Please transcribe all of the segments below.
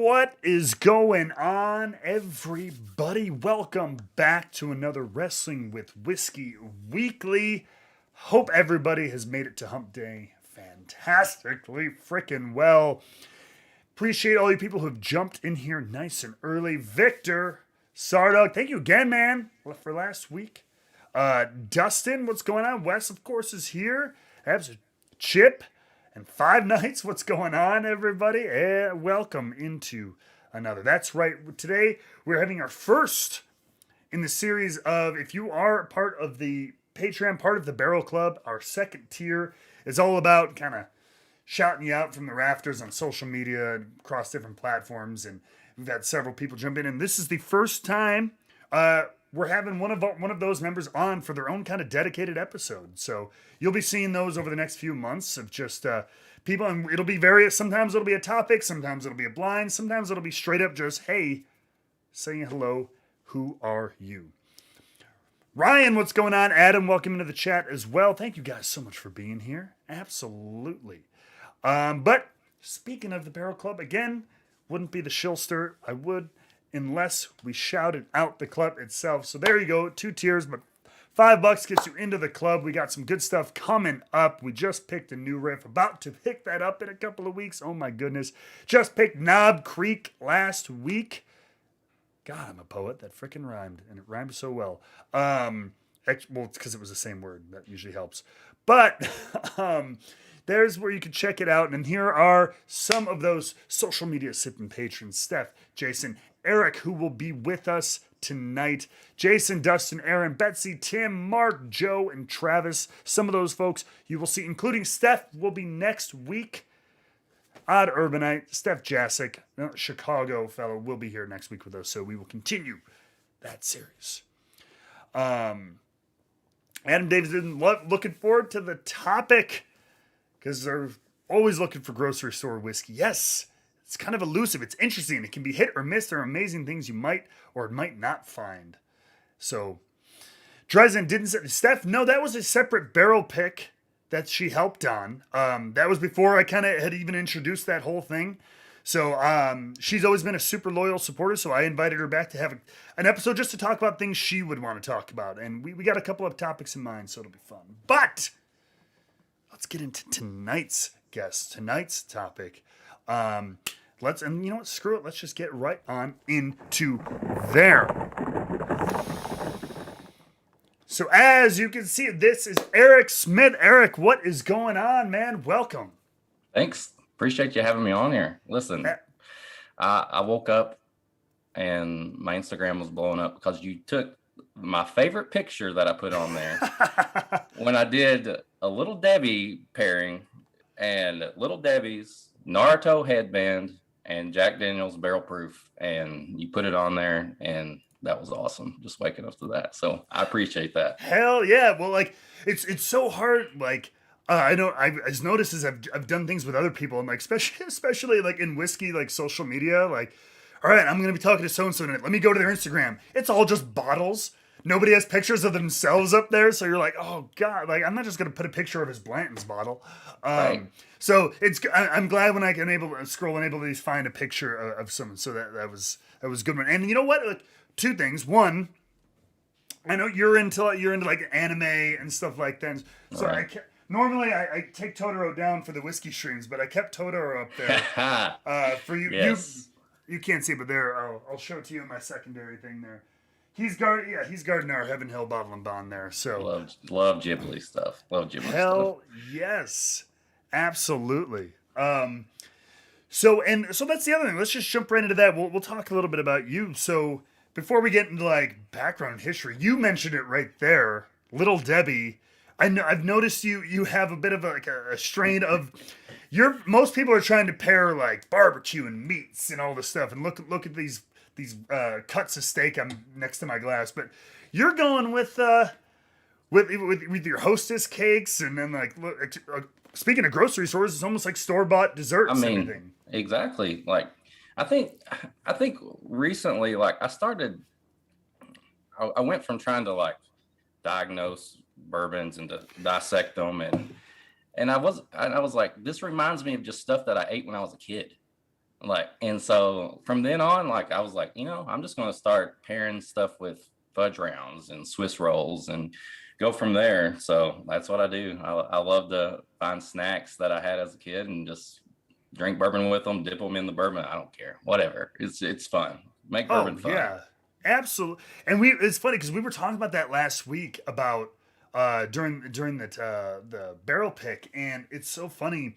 What is going on, everybody? Welcome back to another Wrestling with Whiskey Weekly. Hope everybody has made it to Hump Day fantastically freaking well. Appreciate all you people who've jumped in here nice and early. Victor, Sardog, thank you again, man, for last week. Dustin, what's going on? Wes, of course, is here. Abs Chip and Five Nights. What's going on, everybody? Welcome into another. That's right. Today, we're having our first in the series of, if you are part of the Patreon, part of the Barrel Club, our second tier is all about kind of shouting you out from the rafters on social media and across different platforms. And we've had several people jump in. And this is the first time we're having one of those members on for their own kind of dedicated episode. So you'll be seeing those over the next few months of just people, and it'll be various. Sometimes it'll be a topic, sometimes it'll be a blind, sometimes it'll be straight up just, hey, saying hello, who are you? Ryan, what's going on? Adam, welcome into the chat as well. Thank you guys so much for being here. Absolutely. But speaking of the Barrel Club, again, wouldn't be the Shilster. I would, unless we shouted out the club itself. So there you go, 2 tiers, but $5 gets you into the club. We got some good stuff coming up. We just picked a new riff, about to pick that up in a couple of weeks. Oh my goodness. Just picked Knob Creek last week. God, I'm a poet. That freaking rhymed, and it rhymed so well. Well, it's because it was the same word. That usually helps. But there's where you can check it out. And here are some of those social media sipping patrons. Steph, Jason, Eric, who will be with us tonight. Jason, Dustin, Aaron, Betsy, Tim, Mark, Joe, and Travis. Some of those folks you will see, including Steph, will be next week. Odd Urbanite, Steph Jasic, Chicago fellow, will be here next week with us. So we will continue that series. Adam Davis looking forward to the topic because they're always looking for grocery store whiskey. Yes. It's kind of elusive. It's interesting. It can be hit or miss. There are amazing things you might or might not find. So, Dresden didn't say, Steph, no, that was a separate barrel pick that she helped on. That was before I kind of had even introduced that whole thing. So, she's always been a super loyal supporter. So, I invited her back to have an episode just to talk about things she would want to talk about. And we got a couple of topics in mind, so it'll be fun. But, let's get into tonight's guest, tonight's topic. And you know what? Screw it. Let's just get right on into there. So as you can see, this is Eric Smith. Eric, what is going on, man? Welcome. Thanks. Appreciate you having me on here. Listen, I woke up and my Instagram was blowing up because you took my favorite picture that I put on there when I did a Little Debbie pairing and Little Debbie's Naruto headband and Jack Daniel's Barrel Proof, and you put it on there, and that was awesome. Just waking up to that, so I appreciate that. Hell yeah! Well, like it's so hard. Like I know I've noticed as I've done things with other people, and like especially like in whiskey, like social media. Like, all right, I'm gonna be talking to so and so tonight. Let me go to their Instagram. It's all just bottles. Nobody has pictures of themselves up there, so you're like, oh god, like I'm not just gonna put a picture of his Blanton's bottle. Right. So I'm glad when I can able to scroll and able to find a picture of someone. So that was a good one. And you know what? Like, 2 things. One, I know you're into like anime and stuff like that. So right. Normally I take Totoro down for the whiskey streams, but I kept Totoro up there for you. Yes. You can't see, but there I'll show it to you in my secondary thing there. He's guarding our Heaven Hill bottle and bond there. So love Ghibli stuff. Love Ghibli stuff. Hell yes. Absolutely. So that's the other thing. Let's just jump right into that. We'll talk a little bit about you. So before we get into like background history, you mentioned it right there, Little Debbie. I've noticed you have a bit of a strain of most people are trying to pair like barbecue and meats and all this stuff, and look at these cuts of steak I'm next to my glass, but you're going with your Hostess cakes, and then like speaking of grocery stores, it's almost like store-bought desserts. I mean, and everything. Exactly. Like, I think recently, like I went from trying to like diagnose bourbons and to dissect them, and I was like, this reminds me of just stuff that I ate when I was a kid. Like, and so from then on, like, I was like, I'm just going to start pairing stuff with fudge rounds and Swiss rolls and go from there. So that's what I do. I love to find snacks that I had as a kid and just drink bourbon with them, dip them in the bourbon. I don't care, whatever. It's fun. Make bourbon Oh fun. yeah, absolutely. And it's funny because we were talking about that last week about during the barrel pick, and it's so funny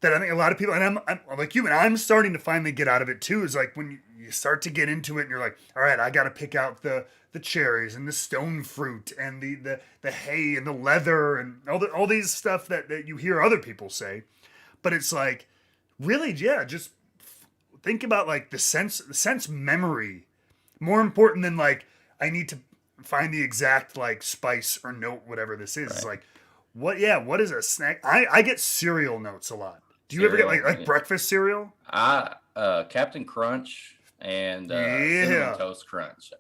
that I think a lot of people, and I'm like you, and I'm starting to finally get out of it too. Is like when you start to get into it, and you're like, all right, I got to pick out the cherries and the stone fruit and the hay and the leather and all these stuff that you hear other people say, but it's like really, yeah, just think about like the sense memory more important than like I need to find the exact like spice or note whatever this is. It's Right. like what is a snack? I get cereal notes a lot. Do you ever get Cereal. like breakfast cereal? Captain Crunch and Cinnamon Yeah. Toast Crunch.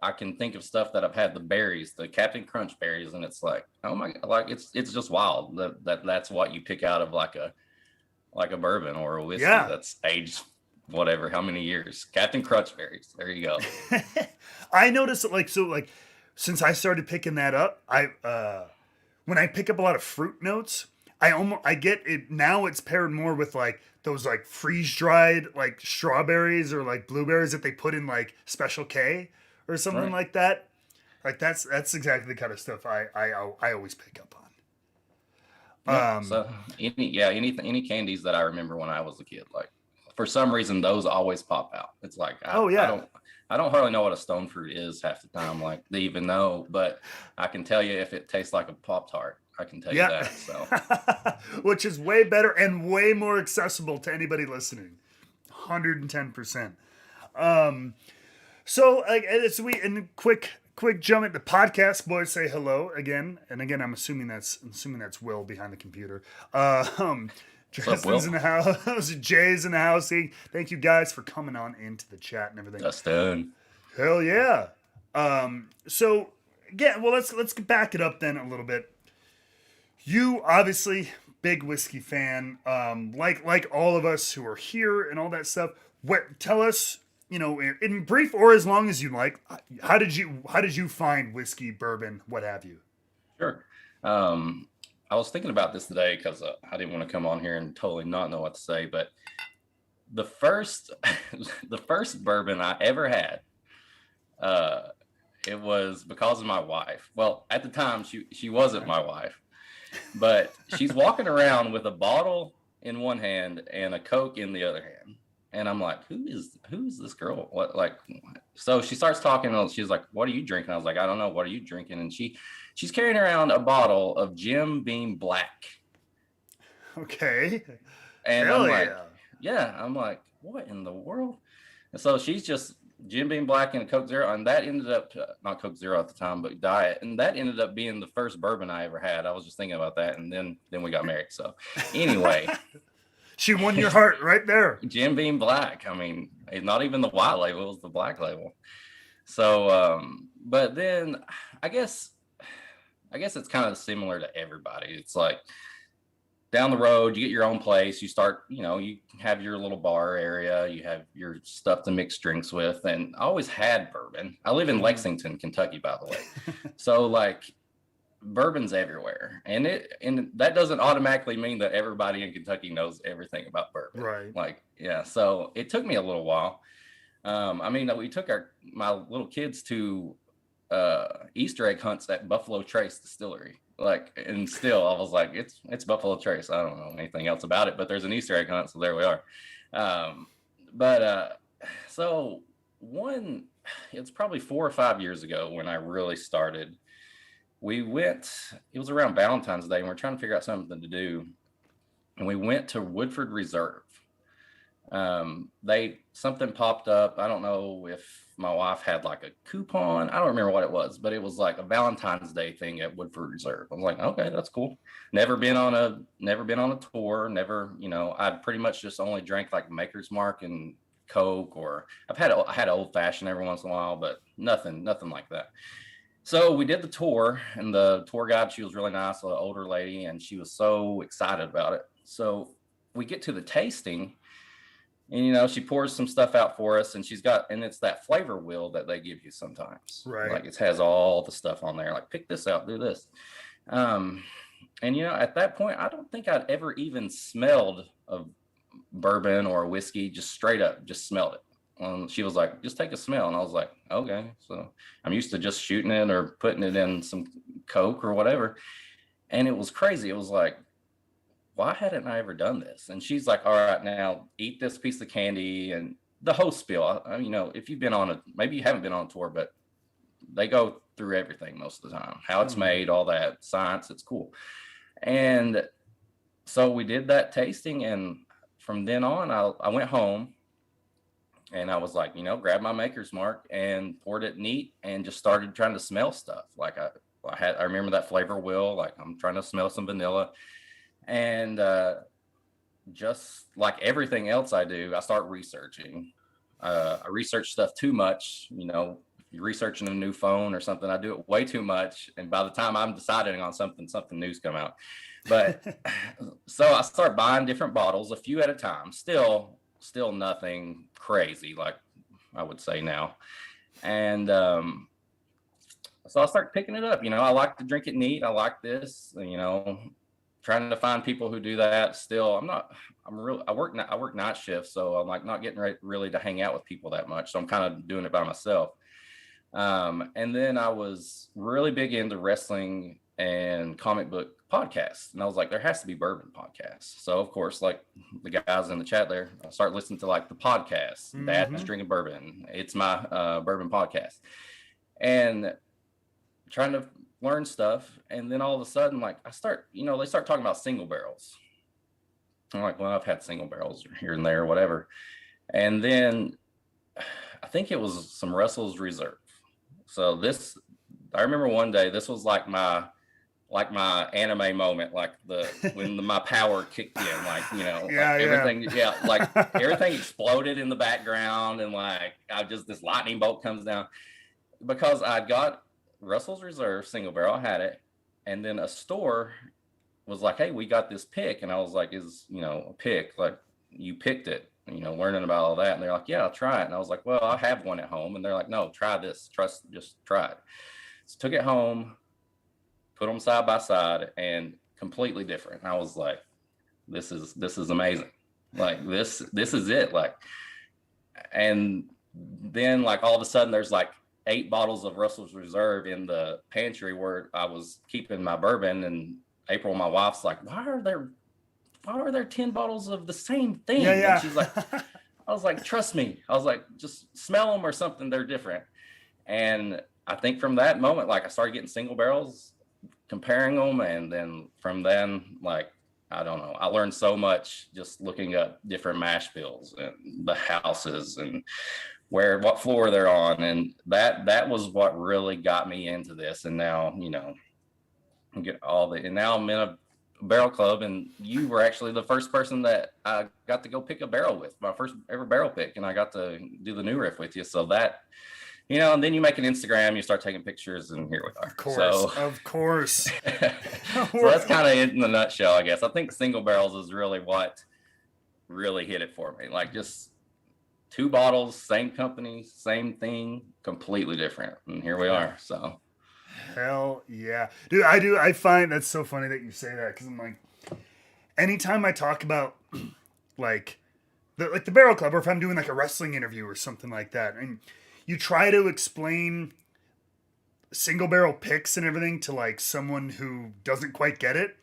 I can think of stuff that I've had, the berries, the Captain Crunch berries, and it's like, oh my god, like it's just wild that's what you pick out of like a bourbon or a whiskey Yeah. that's aged whatever how many years. Captain Crunch berries. There you go. I noticed that like since I started picking that up, I when I pick up a lot of fruit notes, I get it now. It's paired more with like those like freeze dried like strawberries or like blueberries that they put in like Special K or something Right. like that. Like that's exactly the kind of stuff I always pick up Yeah. on. So any candies that I remember when I was a kid, like for some reason those always pop out. It's like Oh yeah. I don't hardly know what a stone fruit is half the time, like they even know, but I can tell you if it tastes like a Pop Tart. I can tell you Yeah. that. So Which is way better and way more accessible to anybody listening. 110%. So like it's we and quick jump at the podcast boys say hello again. And again I'm assuming that's Will behind the computer. what's up, Will? Justin's in the house, Jay's in the house. Thank you guys for coming on into the chat and everything. Dustin. Hell yeah. So yeah, well let's back it up then a little bit. You obviously big whiskey fan, like all of us who are here and all that stuff. What tell us, in brief or as long as you like, how did you find whiskey, bourbon, what have you? Sure. I was thinking about this today because I didn't want to come on here and totally not know what to say, but the first the first bourbon I ever had, it was because of my wife. Well, at the time she wasn't my wife, but she's walking around with a bottle in one hand and a Coke in the other hand. And I'm like, who's this girl? What, like, so she starts talking and she's like, what are you drinking? I was like, I don't know. What are you drinking? And she's carrying around a bottle of Jim Beam Black. Okay. And Hell I'm like, yeah. yeah, I'm like, what in the world? And so she's just Jim Beam Black and a Coke Zero. And that ended up, not Coke Zero at the time, but Diet. And that ended up being the first bourbon I ever had. I was just thinking about that. And then we got married. So anyway. She won your heart right there. Jim Beam Black. I mean, it's not even the white label, it was the black label. So, but then I guess it's kind of similar to everybody. It's like down the road, you get your own place, you start, you have your little bar area, you have your stuff to mix drinks with. And I always had bourbon. I live in Lexington, Kentucky, by the way. So like, bourbon's everywhere, and that doesn't automatically mean that everybody in Kentucky knows everything about bourbon, Right. like, yeah, so it took me a little while. I mean, we took my little kids to Easter egg hunts at Buffalo Trace Distillery, like, and still I was like, it's Buffalo Trace, I don't know anything else about it, but there's an Easter egg hunt, so there we are. So it's probably 4 or 5 years ago when I really started. It was around Valentine's Day, and we're trying to figure out something to do. And we went to Woodford Reserve. Something popped up. I don't know if my wife had like a coupon. I don't remember what it was, but it was like a Valentine's Day thing at Woodford Reserve. I was like, okay, that's cool. Never been on a tour. Never, I'd pretty much just only drank like Maker's Mark and Coke, or I had old fashioned every once in a while, but nothing like that. So we did the tour, and the tour guide, she was really nice, an older lady, and she was so excited about it. So we get to the tasting, And she pours some stuff out for us, and it's that flavor wheel that they give you sometimes. Right. Like it has all the stuff on there, like pick this out, do this. And at that point, I don't think I'd ever even smelled a bourbon or a whiskey, just straight up, just smelled it. She was like, just take a smell. And I was like, okay. So I'm used to just shooting it or putting it in some Coke or whatever. And it was crazy. It was like, why hadn't I ever done this? And she's like, all right, now eat this piece of candy and the whole spiel. If you've been maybe you haven't been on a tour, but they go through everything most of the time, how it's made, all that science, it's cool. And so we did that tasting. And from then on, I went home and I was like, grab my maker's mark and poured it neat and just started trying to smell stuff. Like I remember that flavor wheel, like I'm trying to smell some vanilla. And just like everything else I do, I start researching. I research stuff too much. If you're researching a new phone or something, I do it way too much. And by the time I'm deciding on something new's come out. But so I start buying different bottles, a few at a time. Still nothing crazy, like I would say now. And so I start picking it up. I like to drink it neat. I like this, trying to find people who do that. Still, I work night shifts, so I'm like not getting really to hang out with people that much. So I'm kind of doing it by myself. And then I was really big into wrestling and comic book podcasts. And I was like, there has to be bourbon podcasts. So of course, like the guys in the chat there, I start listening to like the podcasts, Dad's Drinking Bourbon. It's my bourbon podcast. And trying to learn stuff. And then all of a sudden, like they start talking about single barrels. I'm like, well, I've had single barrels here and there, whatever. And then I think it was some Russell's Reserve. So I remember one day, this was like my anime moment, like when my power kicked in, like, everything, like everything exploded in the background. And like, this lightning bolt comes down because I got Russell's Reserve single barrel. I had it. And then a store was like, hey, we got this pick. And I was like, is, a pick, like you picked it, learning about all that. And they're like, yeah, I'll try it. And I was like, well, I have one at home. And they're like, no, try this. Just try it. So took it home, put them side by side, and completely different. And I was like, this is amazing. Like this is it. Like, and then like all of a sudden there's like 8 bottles of Russell's Reserve in the pantry where I was keeping my bourbon. And April, my wife's like, why are there 10 bottles of the same thing? Yeah. And she's like, I was like, trust me. I was like, just smell them or something. They're different. And I think from that moment, like I started getting single barrels, comparing them. And then from then, like, I don't know, I learned so much just looking up different mash bills and the houses and what floor they're on. And that was what really got me into this. And now, and now I'm in a barrel club, and you were actually the first person that I got to go pick a barrel with, my first ever barrel pick. And I got to do the new riff with you. So that, and then you make an Instagram, you start taking pictures, and here we are. Of course. So that's kind of it in a nutshell, I guess. I think single barrels is really what really hit it for me. Like just 2 bottles, same company, same thing, completely different. And here we are. So hell yeah. Dude, I find that's so funny that you say that, because I'm like, anytime I talk about like the barrel club, or if I'm doing like a wrestling interview or something like that, and you try to explain single barrel picks and everything to like someone who doesn't quite get it,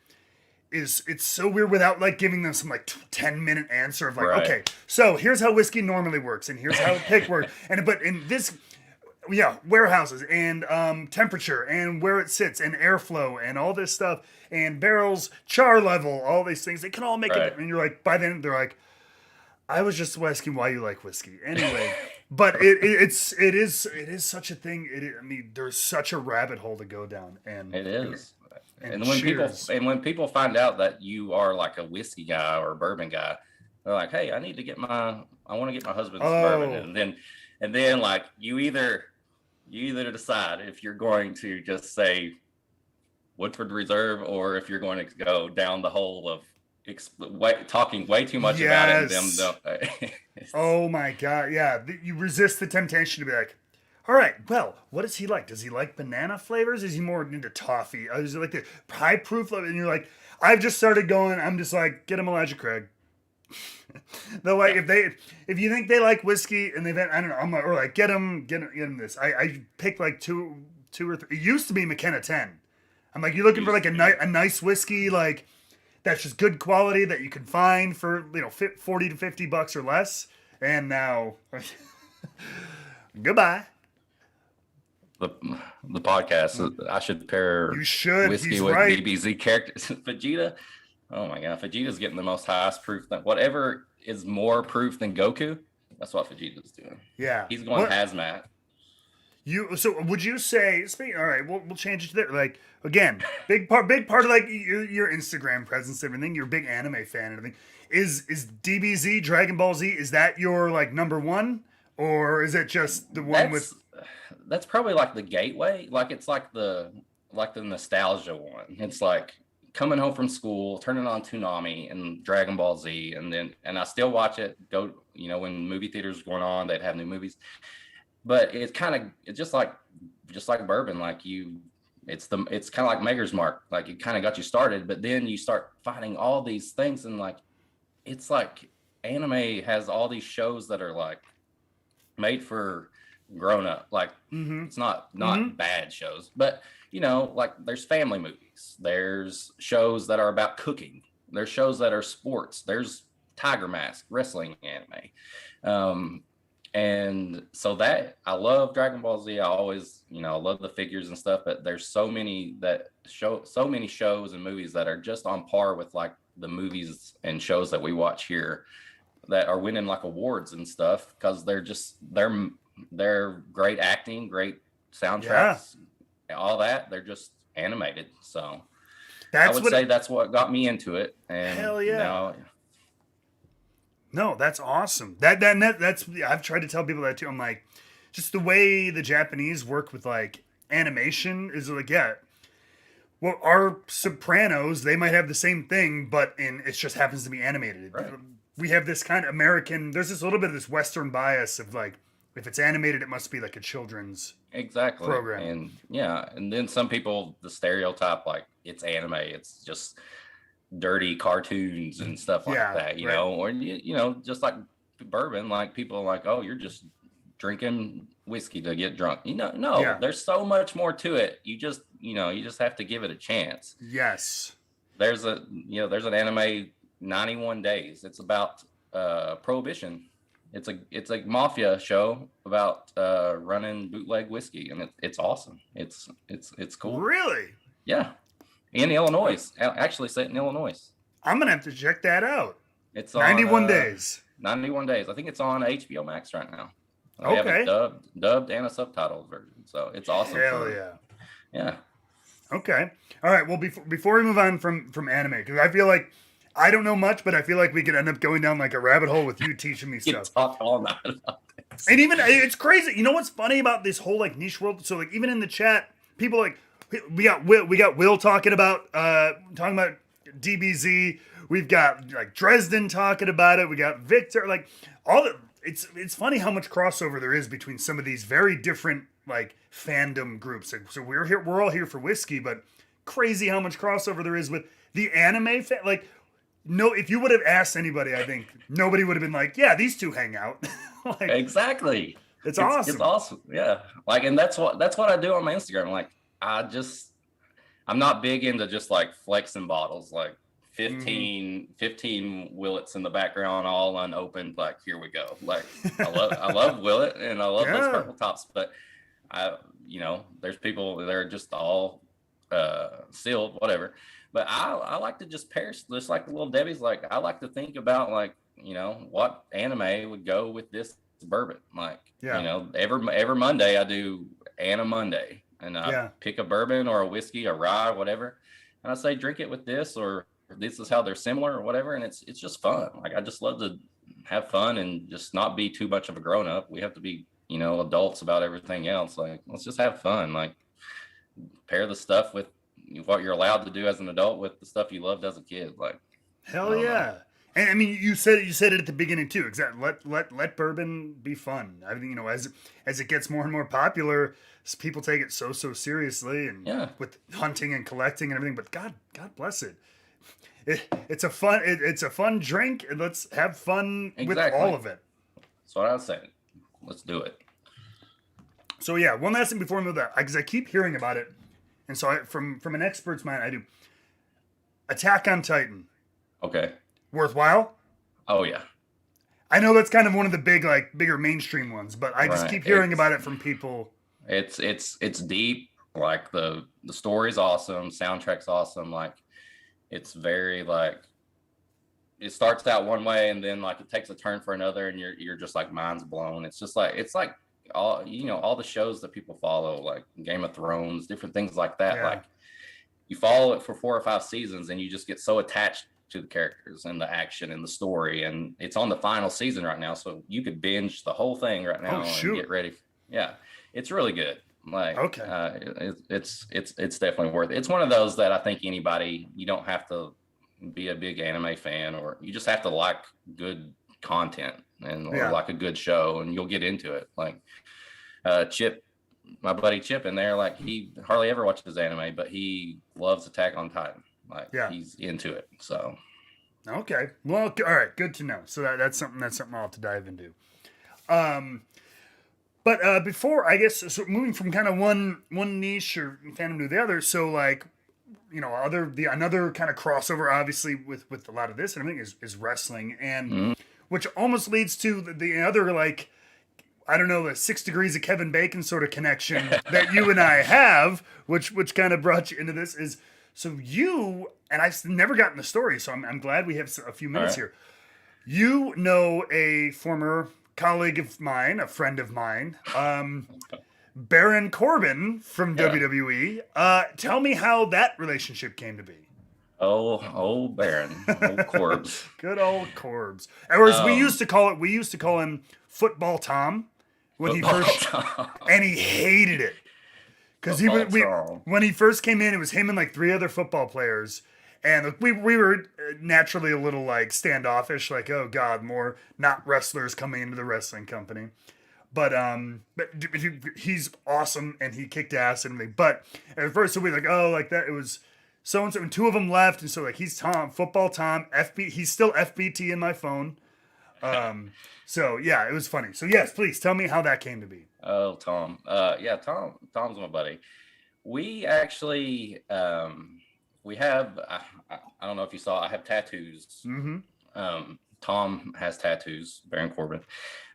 it's so weird without like giving them some like 10-minute answer of like, right. Okay, so here's how whiskey normally works, and here's how a pick works, but in this, warehouses and temperature and where it sits and airflow and all this stuff and barrels, char level, all these things, they can all make it. And you're like, by then they're like, I was just asking why you like whiskey anyway. But it is such a thing. I mean, there's such a rabbit hole to go down, and it is. And when people find out that you are like a whiskey guy or a bourbon guy, they're like, hey, I want to get my husband's bourbon, and then like you either decide if you're going to just say Woodford Reserve or if you're going to go down the hole of talking way too much about it, and them Yes. don't. Oh my God. Yeah. You resist the temptation to be like, all right, well, what does he like? Does he like banana flavors? Is he more into toffee? Is he like the high proof? And you're like, I've just started going, I'm just like, get him Elijah Craig. Though, like, Yeah. if you think they like whiskey and they've, I don't know, I'm like, or like, get him this. I picked like two or three. It used to be McKenna 10. I'm like, you're looking for like a nice whiskey, like, that's just good quality that you can find for 40 to $50 or less. And now, goodbye. the the podcast. I should pair You should. whiskey He's with right. DBZ characters. Vegeta. Oh my God, Vegeta's getting the most highest proof. Whatever is more proof than Goku, that's what Vegeta's doing. Yeah. He's going hazmat. So would you say? All right, we'll change it to that. Like again, big part of like your Instagram presence, everything. You're a big anime fan and everything. Is DBZ Dragon Ball Z? Is that your like number one, or is it just the one That's probably like the gateway. Like it's like the nostalgia one. It's like coming home from school, turning on Toonami and Dragon Ball Z, and I still watch it. Go, when movie theaters were going on, they'd have new movies. But it's just like bourbon. Like it's kind of like Maker's Mark. Like it kind of got you started, but then you start finding all these things, and like it's like anime has all these shows that are like made for grown up. Like it's not bad shows, but like there's family movies, there's shows that are about cooking, there's shows that are sports, there's Tiger Mask wrestling anime. And so that I love Dragon Ball Z. I always, I love the figures and stuff, but there's so many shows and movies that are just on par with like the movies and shows that we watch here that are winning like awards and stuff because they're great acting, great soundtracks, all that. They're just animated. So I would say that's what got me into it. And hell yeah. No, that's awesome. That's I've tried to tell people that too. I'm like, just the way the Japanese work with like animation is like, yeah. Well, our Sopranos, they might have the same thing, but it just happens to be animated. Right. We have this kind of American. There's this little bit of this Western bias of like, if it's animated, it must be like a children's program. And and then some people, the stereotype, like it's anime, it's just dirty cartoons and stuff like that, you know, or just like bourbon, like people are like, oh, you're just drinking whiskey to get drunk. No, there's so much more to it. You just have to give it a chance. Yes. There's an anime 91 Days. It's about prohibition. It's a mafia show about running bootleg whiskey, and it's awesome. It's cool. Really? Yeah. In Illinois, actually set in Illinois. I'm gonna have to check that out. It's 91 days. 91 days. I think it's on HBO Max right now. They Okay. have it dubbed and a subtitled version, so it's awesome. Hell yeah. Yeah. Okay. All right. Well, before we move on from anime, because I feel like I don't know much, but I feel like we could end up going down like a rabbit hole with you teaching me stuff. Talk all night about this. And even it's crazy. You know what's funny about this whole like niche world? So like even in the chat, people like we got Will talking about DBZ. We've got like Dresden talking about it. We got Victor. Like all the it's funny how much crossover there is between some of these very different like fandom groups. So we're all here for whiskey, but crazy how much crossover there is with the anime like. No, if you would have asked anybody, I think nobody would have been like, "Yeah, these two hang out." Like, exactly. It's awesome. It's awesome. Yeah. Like, and that's what I do on my Instagram. Like, I'm not big into just like flexing bottles, like 15 Willets in the background, all unopened. Like, here we go. Like, I love Willet and I love those purple tops, but there's people that are just all sealed, whatever. But I like to just pair, just like the little Debbie's. Like I like to think about like what anime would go with this bourbon. Like every Monday I do Anna Monday, and I pick a bourbon or a whiskey, a rye, whatever, and I say drink it with this, or this is how they're similar or whatever, and it's just fun. Like I just love to have fun and just not be too much of a grown up. We have to be adults about everything else. Like let's just have fun. Like pair the stuff with what you're allowed to do as an adult with the stuff you loved as a kid. Like Hell I don't know. yeah. And I mean, you said it at the beginning too. Exactly. Let bourbon be fun. I mean, as it gets more and more popular, people take it so seriously, and Yeah, with hunting and collecting and everything. But God bless it. It's a fun drink, and let's have fun with all exactly. of it. That's what I was saying. Let's do it. So yeah, one last thing before we move that, because I keep hearing about it, and so from an expert's mind, I do. Attack on Titan, Okay. worthwhile. Oh yeah. I know that's kind of one of the bigger mainstream ones, but I just Right. keep hearing about it from people. It's deep. Like the story's awesome. Soundtrack's awesome. Like it's very like it starts out one way and then like it takes a turn for another and you're just like mind's blown. It's like all all the shows that people follow, like Game of Thrones, different things like that. Yeah. Like you follow it for 4 or 5 seasons and you just get so attached to the characters and the action and the story, and it's on the final season right now, so you could binge the whole thing right Oh now and shoot. get ready. Yeah, it's really good. Like Okay. it's definitely worth it. It's one of those that I think anybody, you don't have to be a big anime fan, or you just have to like good content and or Yeah. like a good show and you'll get into it. Like Chip, my buddy Chip in there, like he hardly ever watches anime, but he loves Attack on Titan. Like Yeah. he's into it. So Okay. Well, all right. Good to know. So that's something I'll have to dive into. Um, but before I guess so moving from kind of one niche or fandom to the other. So like another kind of crossover obviously with a lot of this and everything is wrestling, and mm, which almost leads to the other like I don't know, the 6 degrees of Kevin Bacon sort of connection that you and I have, which kind of brought you into this is so you and I've never gotten the story, so I'm glad we have a few all minutes right. here. You know a former colleague of mine, a friend of mine, Baron Corbin from Yeah. WWE. Tell me how that relationship came to be. Oh, Baron, old Corbs. Good old Corbs. Or as Um, we used to call him Football Tom when he football first, Tom. and he hated it. Because he Football we Tom. when he first came in, it was him and like three other football players, and like, we were naturally a little like standoffish, like oh god, more not wrestlers coming into the wrestling company. But he's awesome and he kicked ass and everything. But at first, so we were like oh like that it was so and so, and two of them left, and so like he's Tom, football Tom, FB, he's still FBT in my phone. So yeah, it was funny. So yes, please tell me how that came to be. Oh, Tom. Yeah, Tom's my buddy. We actually, we have. I don't know if you saw. I have tattoos. Mm-hmm. Tom has tattoos. Baron Corbin.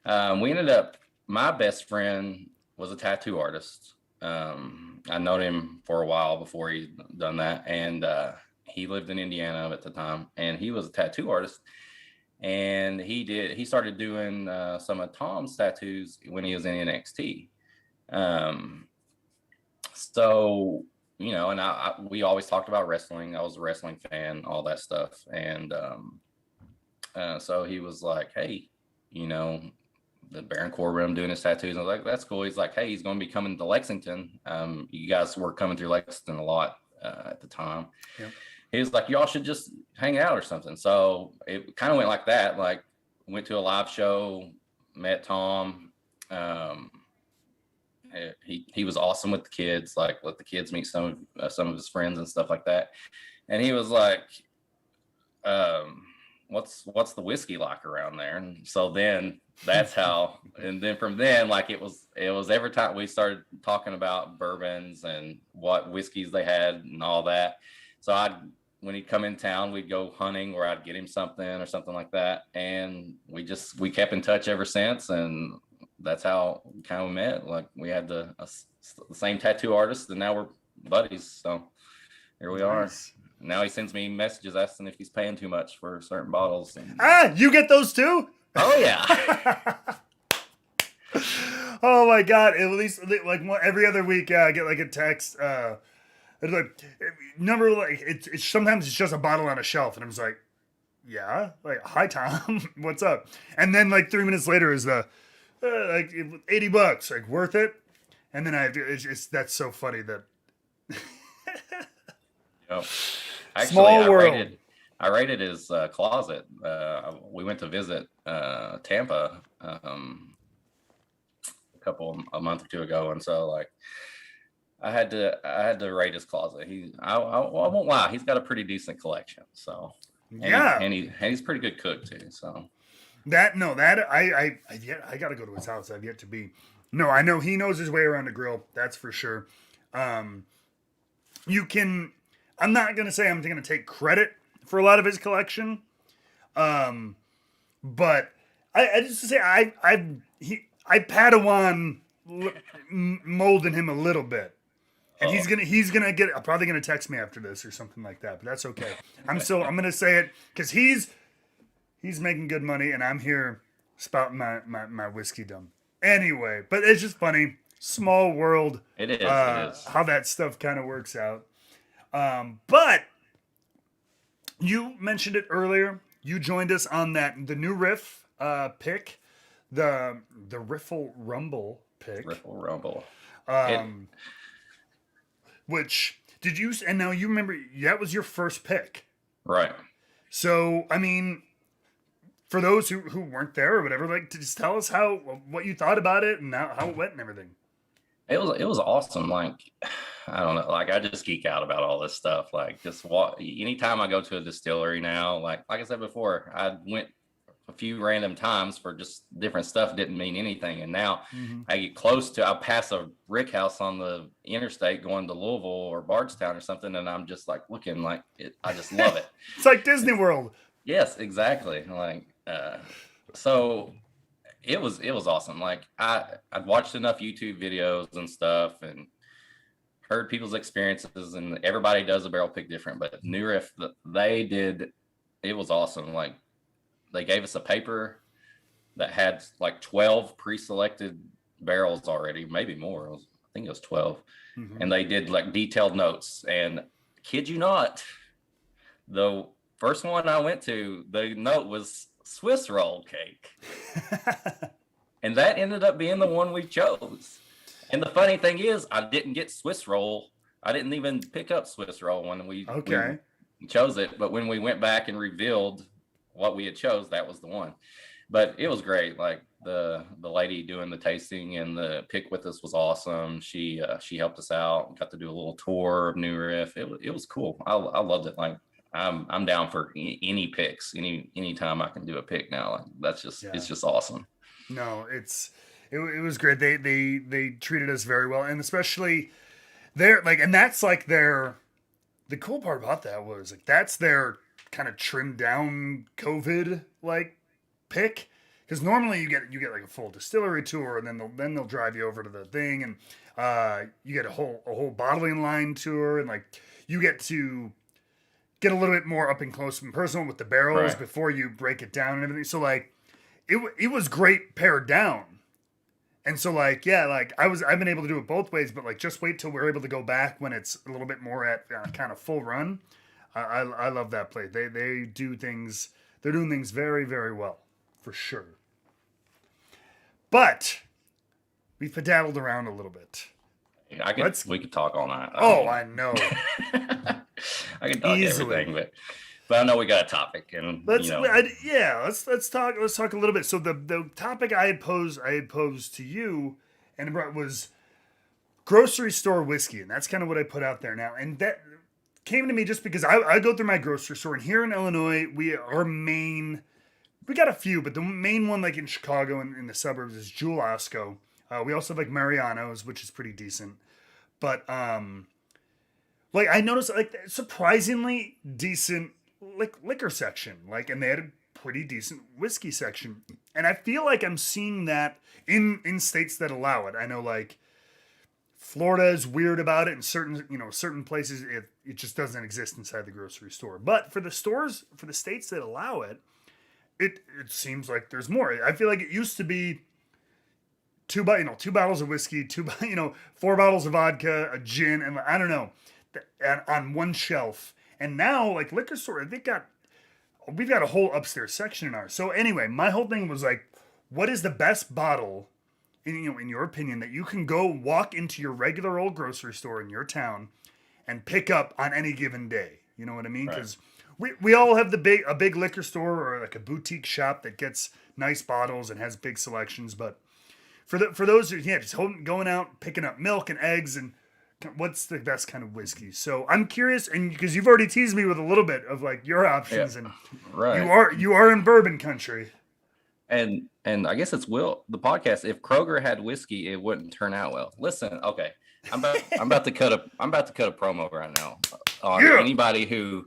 We ended up. My best friend was a tattoo artist. I known him for a while before he done that, and he lived in Indiana at the time, and he was a tattoo artist. And he started doing some of Tom's tattoos when he was in NXT. Um, so and we always talked about wrestling. I was a wrestling fan, all that stuff, and so he was like, "Hey, the Baron Corbin, I'm doing his tattoos." I was like, "That's cool." He's like, "Hey, he's going to be coming to Lexington. You guys were coming through Lexington a lot at the time." Yep. He was like, "Y'all should just hang out or something." So it kind of went like that. Like, went to a live show, met Tom. He was awesome with the kids. Like, let the kids meet some of his friends and stuff like that. And he was like, "What's the whiskey like around there?" And so then that's how. And then from then, like it was every time we started talking about bourbons and what whiskeys they had and all that. So when he'd come in town, we'd go hunting or I'd get him something or something like that. And we kept in touch ever since. And that's how we kind of met. Like we had the same tattoo artist and now we're buddies. So here we are. Now he sends me messages asking if he's paying too much for certain bottles. And, You get those too? oh yeah. Oh my god! At least like every other week, I get like a text. It's like number like it's sometimes it's just a bottle on a shelf, and I'm just like, yeah, like hi Tom, what's up? And then like 3 minutes later is the like $80, like worth it. And then that's so funny that Yep. Actually, small world. I raided his closet. We went to visit Tampa a month or two ago, and so like I had to raid his closet. I won't lie, he's got a pretty decent collection. So Yeah. and he's a pretty good cook too. So I gotta go to his house. I've yet to be. No, I know he knows his way around a grill. That's for sure. You can. I'm not gonna say I'm gonna take credit for a lot of his collection, but I just to say I Padawan molding him a little bit. And he's gonna get probably gonna text me after this or something like that, but that's okay. I'm gonna say it because he's making good money and I'm here spouting my whiskey dumb. Anyway, but it's just funny, small world. it is. How that stuff kind of works out. But you mentioned it earlier. You joined us on the new riff pick, the Riffle Rumble pick. Riffle Rumble. Which did you? And now you remember that was your first pick, Right. So I mean, for those who weren't there or whatever, like, just tell us what you thought about it and how it went and everything. It was awesome. Like, I don't know, like I just geek out about all this stuff. Like, just anytime I go to a distillery now, like I said before, I went a few random times for just different stuff, didn't mean anything. And now I get I pass a rick house on the interstate going to Louisville or Bardstown or something, and I'm just like looking like it. I just love it. It's like Disney World. Yes, exactly. Like, so it was awesome. Like I'd watched enough YouTube videos and stuff and heard people's experiences, and everybody does a barrel pick different, but New Riff, they did, it was awesome. Like, they gave us a paper that had like 12 pre-selected barrels already, maybe more. I think it was 12. And they did like detailed notes. And kid you not, the first one I went to, the note was Swiss roll cake. And that ended up being the one we chose. And the funny thing is, I didn't get Swiss roll. I didn't even pick up Swiss roll when we chose it. But when we went back and revealed what we had chose, that was the one. But it was great. Like the lady doing the tasting and the pick with us was awesome. She helped us out, got to do a little tour of New Riff. It was cool. I loved it. Like I'm down for any picks, anytime I can do a pick now. Like that's just it's just awesome. No, it was great. They treated us very well, and especially and that's like the cool part about that was like that's their kind of trimmed down COVID like pick, because normally you get like a full distillery tour, and then they'll drive you over to the thing, and you get a whole bottling line tour, and like you get to get a little bit more up and close and personal with the barrels before you break it down and everything. So like it was great pared down. And so like, yeah, like I've been able to do it both ways, but like just wait till we're able to go back when it's a little bit more at kind of full run. I love that place. They do things. They're doing things very, very well, for sure. But we've pedaddled around a little bit. We could talk all night. I know. I can talk everything, but I know we got a topic, and let's talk a little bit. So the topic I had posed to you, and it was grocery store whiskey, and that's kind of what I put out there now, and that came to me just because I go through my grocery store, and here in Illinois, we got a few, but the main one, like in Chicago and in the suburbs, is Jewel Osco. We also have like Mariano's, which is pretty decent, but like I noticed like surprisingly decent liquor section, like, and they had a pretty decent whiskey section, and I feel like I'm seeing that in states that allow it. I know like Florida is weird about it, and certain places it just doesn't exist inside the grocery store. But for the states that allow it, it seems like there's more. I feel like it used to be two bottles of whiskey, 4 bottles of vodka, a gin, and I don't know, on one shelf. And now like liquor store, we've got a whole upstairs section in ours. So anyway, my whole thing was like, what is the best bottle in your opinion, that you can go walk into your regular old grocery store in your town and pick up on any given day? You know what I mean? Because we all have a big liquor store or like a boutique shop that gets nice bottles and has big selections. But for those who just going out picking up milk and eggs and what's the best kind of whiskey. So I'm curious, and because you've already teased me with a little bit of like your options, and right. you are in bourbon country. And I guess it's the podcast. If Kroger had whiskey, it wouldn't turn out well. Listen, okay, I'm about to cut a promo right now on anybody who,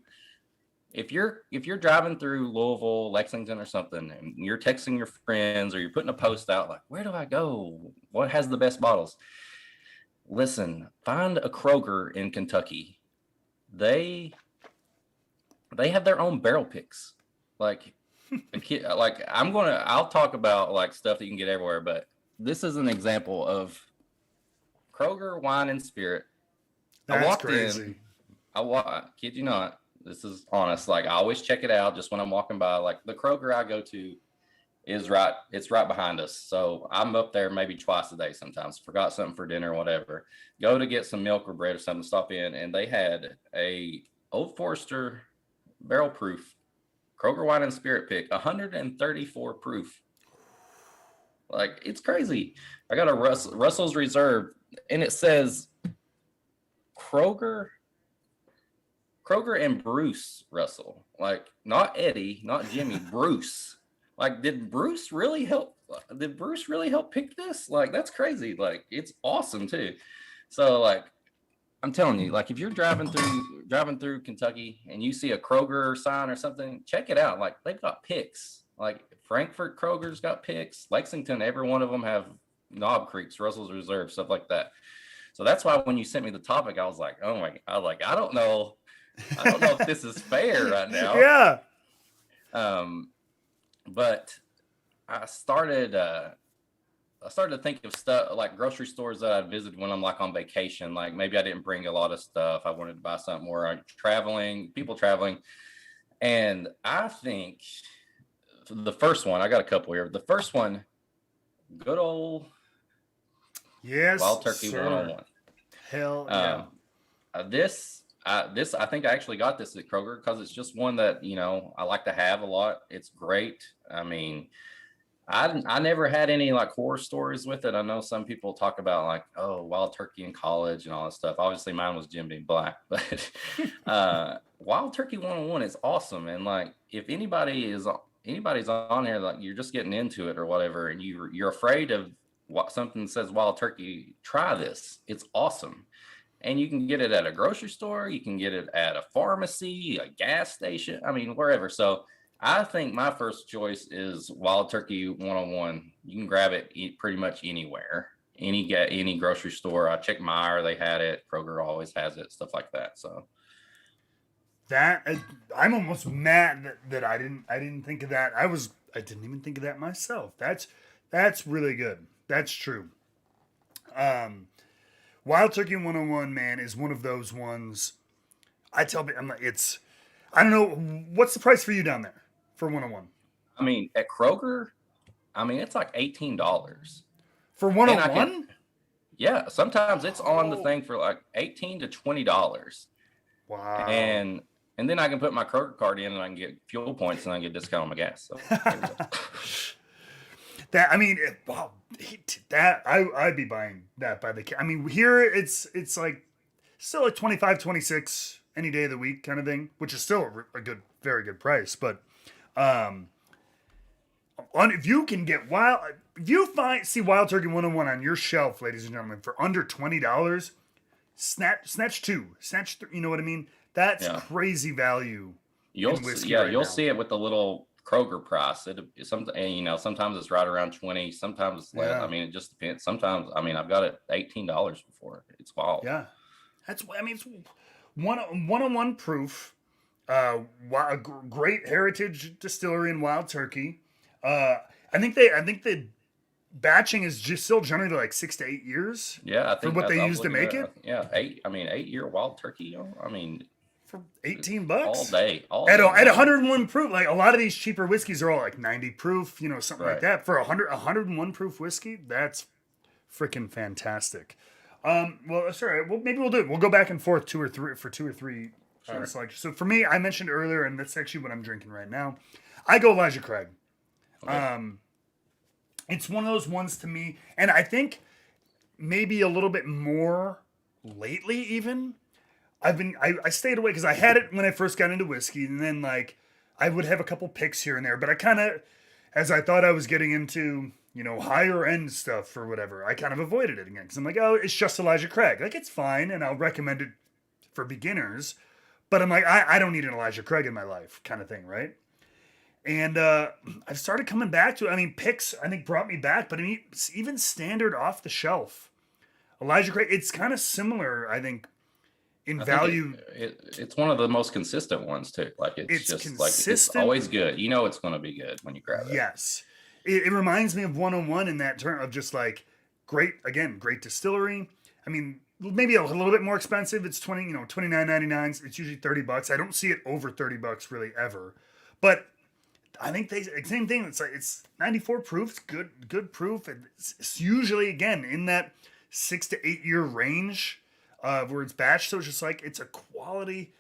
if you're driving through Louisville, Lexington, or something, and you're texting your friends or you're putting a post out like, where do I go? What has the best bottles? Listen, find a Kroger in Kentucky. They have their own barrel picks. Like I'll talk about like stuff that you can get everywhere, but this is an example of Kroger Wine and Spirit. That's I walked crazy. Kid you not, this is honest. Like I always check it out just when I'm walking by. Like the Kroger I go to it's right behind us. So I'm up there maybe twice a day sometimes. Forgot something for dinner or whatever. Go to get some milk or bread or something, stop in, and they had a Old Forester barrel proof Kroger Wine and Spirit pick, 134 proof. Like, it's crazy. I got a Russell's Reserve, and it says Kroger and Bruce Russell. Like, not Eddie, not Jimmy, Bruce. Like, did Bruce really help pick this? Like, that's crazy. Like, it's awesome too. So, like, I'm telling you, like, if you're driving through Kentucky and you see a Kroger sign or something, check it out. Like, they've got picks. Like, Frankfurt Kroger's got picks. Lexington, every one of them have Knob Creeks, Russell's Reserve, stuff like that. So that's why when you sent me the topic, I was like, oh my, I don't know if this is fair right now. Yeah. But I started to think of stuff like grocery stores that I visited when I'm like on vacation. Like maybe I didn't bring a lot of stuff. I wanted to buy something more. I'm people traveling. And I think the first one, I got a couple here. The first one, good old Wild Turkey 101. Hell yeah. This I think I actually got this at Kroger because it's just one that, I like to have a lot. It's great. I mean, I never had any like horror stories with it. I know some people talk about like, oh, Wild Turkey in college and all that stuff. Obviously mine was Jim being black, but Wild Turkey 101 is awesome. And like, if anybody's on here, like you're just getting into it or whatever, and you're afraid of what something says Wild Turkey, try this. It's awesome. And you can get it at a grocery store. You can get it at a pharmacy, a gas station. I mean, wherever. So I think my first choice is Wild Turkey 101. You can grab it pretty much anywhere, any grocery store. I checked Meijer, they had it. Kroger always has it, stuff like that. So that I'm almost mad that I didn't think of that. I didn't even think of that myself. That's really good. That's true. Wild Turkey 101, man, is one of those ones. I don't know, what's the price for you down there for 101? I mean, at Kroger, it's like $18. For 101? Yeah, sometimes it's on the thing for like $18 to $20. Wow. And then I can put my Kroger card in and I can get fuel points and I can get a discount on my gas. So there we go. I'd be buying that by the. Here it's like still like 25, 26 any day of the week kind of thing, which is still a good, very good price. But if you can get see Wild Turkey 101 on your shelf, ladies and gentlemen, for under $20, snatch two, you know what I mean? That's crazy value. You'll see it with the little Kroger price. Sometimes it's right around 20, sometimes it's less. Yeah. It just depends. Sometimes, I've got it $18 before. It's wild. Yeah. It's 101 proof. Great heritage distillery in Wild Turkey. I think the batching is just still generally like 6 to 8 years. Yeah, I think for what they use to make it. Yeah, 8-year Wild Turkey. For $18 all day. At 101 proof. Like a lot of these cheaper whiskeys are all like 90 proof, something like that. For 101 proof whiskey, that's freaking fantastic. Well, that's all right. Well, maybe we'll do it. We'll go back and forth two or three Sure. selection. So for me, I mentioned earlier, and that's actually what I'm drinking right now. I go Elijah Craig. Okay. It's one of those ones to me, and I think maybe a little bit more lately even. I stayed away because I had it when I first got into whiskey, and then like I would have a couple picks here and there, but I kind of, as I thought I was getting into higher end stuff or whatever, I kind of avoided it again because I'm like, oh, it's just Elijah Craig, like it's fine, and I'll recommend it for beginners, but I'm like, I don't need an Elijah Craig in my life, kind of thing, right? And I've started coming back to it. I mean, picks I think brought me back, but I mean, even standard off the shelf, Elijah Craig, it's kind of similar, I think, in I think value. it's one of the most consistent ones too. Like It's just like it's consistent. always good. You know it's going to be good when you grab it. Yes. It reminds me of 101 in that term of just like great distillery. I mean, maybe a little bit more expensive. It's $29.99. It's usually $30. I don't see it over $30 really ever. But I think same thing. It's like it's 94 proof. It's good proof. It's usually again in that 6 to 8 year range where it's batched. So it's just like it's a quality,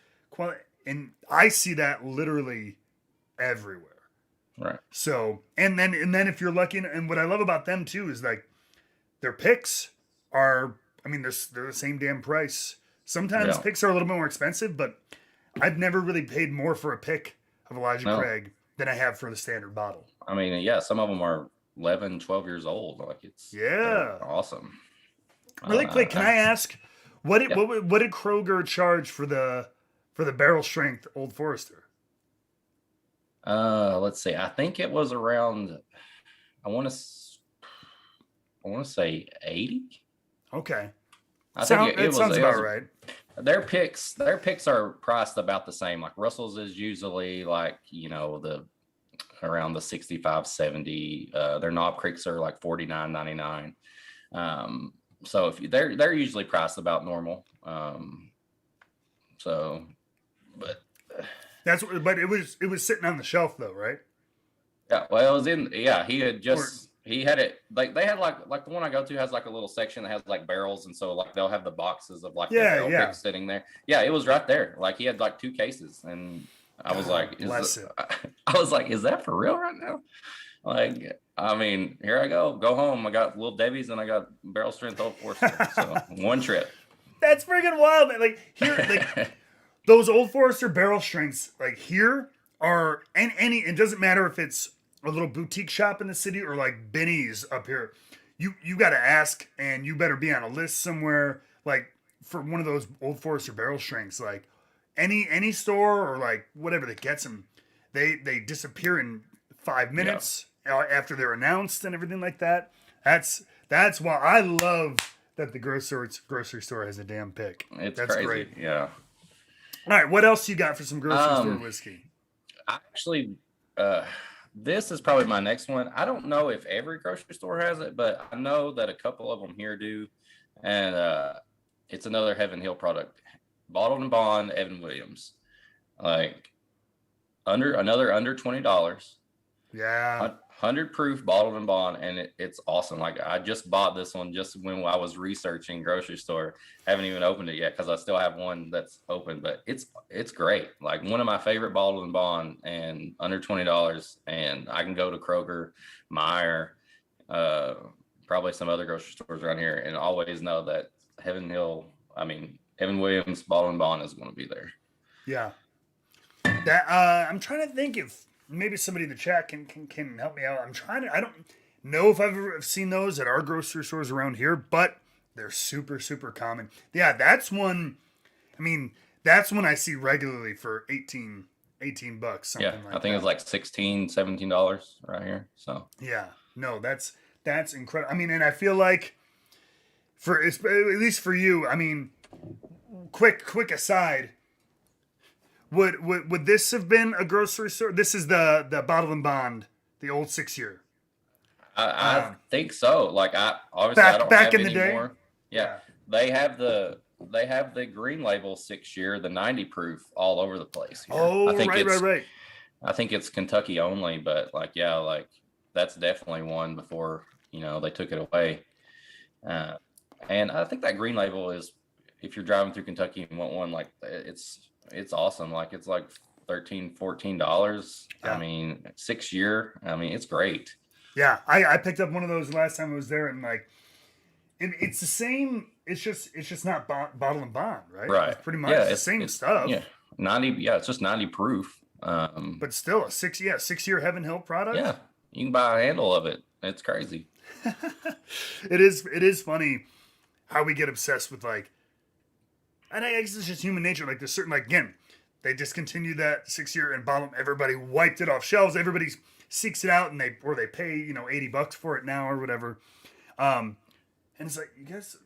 and I see that literally everywhere. Right. So and then if you're lucky, and what I love about them too is like their picks are, I mean, they're the same damn price. Sometimes picks are a little bit more expensive, but I've never really paid more for a pick of Elijah Craig than I have for the standard bottle. I mean, yeah, some of them are 11, 12 years old. Like they're awesome. Really quick, can I ask what did Kroger charge for the barrel strength Old Forester? Let's see. I think it was around. I want to say 80. Okay. I think it sounds was about right. Their picks are priced about the same. Like Russell's is usually like, around the 65, 70. Their Knob Creeks are like $49.99. So if they're usually priced about normal. But it was sitting on the shelf though, right? Yeah, well, it was he had it like they had like the one I go to has like a little section that has like barrels, and so like they'll have the boxes of like the barrel picks sitting there. Yeah, it was right there. Like he had like 2 cases, and I was like, is that for real right now? Like, I mean, here I go home. I got Little Debbie's and I got barrel strength Old Forester. So one trip. That's freaking wild, man. Like here, like those Old Forester barrel strengths, like here are it doesn't matter if it's a little boutique shop in the city or like Benny's up here. You got to ask, and you better be on a list somewhere like for one of those Old Forester barrel strengths. Like any store or like whatever that gets them, they disappear in 5 minutes after they're announced and everything like that. That's why I love that the grocery store has a damn pick. That's crazy. Great. Yeah. All right, what else you got for some grocery store whiskey? Actually, this is probably my next one. I don't know if every grocery store has it, but I know that a couple of them here do. And it's another Heaven Hill product. Bottled and Bond, Evan Williams. Like under $20. Yeah. 100 proof bottled and bond, and it's awesome. Like I just bought this one just when I was researching grocery store. Haven't even opened it yet because I still have one that's open, but it's great. Like one of my favorite bottled and bond, and under $20, and I can go to Kroger, Meijer, probably some other grocery stores around here, and always know that Evan Williams bottled and bond is going to be there. Yeah. That I'm trying to think if maybe somebody in the chat can help me out. I don't know if I've ever seen those at our grocery stores around here, but they're super, super common. Yeah, that's one. I mean, that's one I see regularly for $18 something like that. I think it's like $16, $17 right here. So yeah, no, that's incredible. I mean, and I feel like at least for you, I mean, quick aside. Would this have been a grocery store? This is the Bottle and Bond, the old 6-year. I think so. Like I don't back have in the any day. more. Yeah, they have the green label 6-year, the 90 proof all over the place here. Oh, right. I think it's Kentucky only, but like that's definitely one before they took it away. And I think that green label is if you're driving through Kentucky and want one, like it's awesome. Like it's like $13-14. Yeah. I mean, 6-year. I mean, it's great. Yeah, I picked up one of those last time I was there, and like, it's the same. It's just not bottle and bond, right? Right. It's pretty much Yeah, the same stuff. Yeah, 90. Yeah, it's just 90 proof. But still a 6-year Heaven Hill product. Yeah, you can buy a handle of it. It's crazy. It is funny how we get obsessed with like, and I guess it's just human nature. Like there's certain, like, again, they discontinued that 6-year and bottle. Everybody wiped it off shelves. Everybody seeks it out, and they pay $80 for it now or whatever. And it's like, you guys,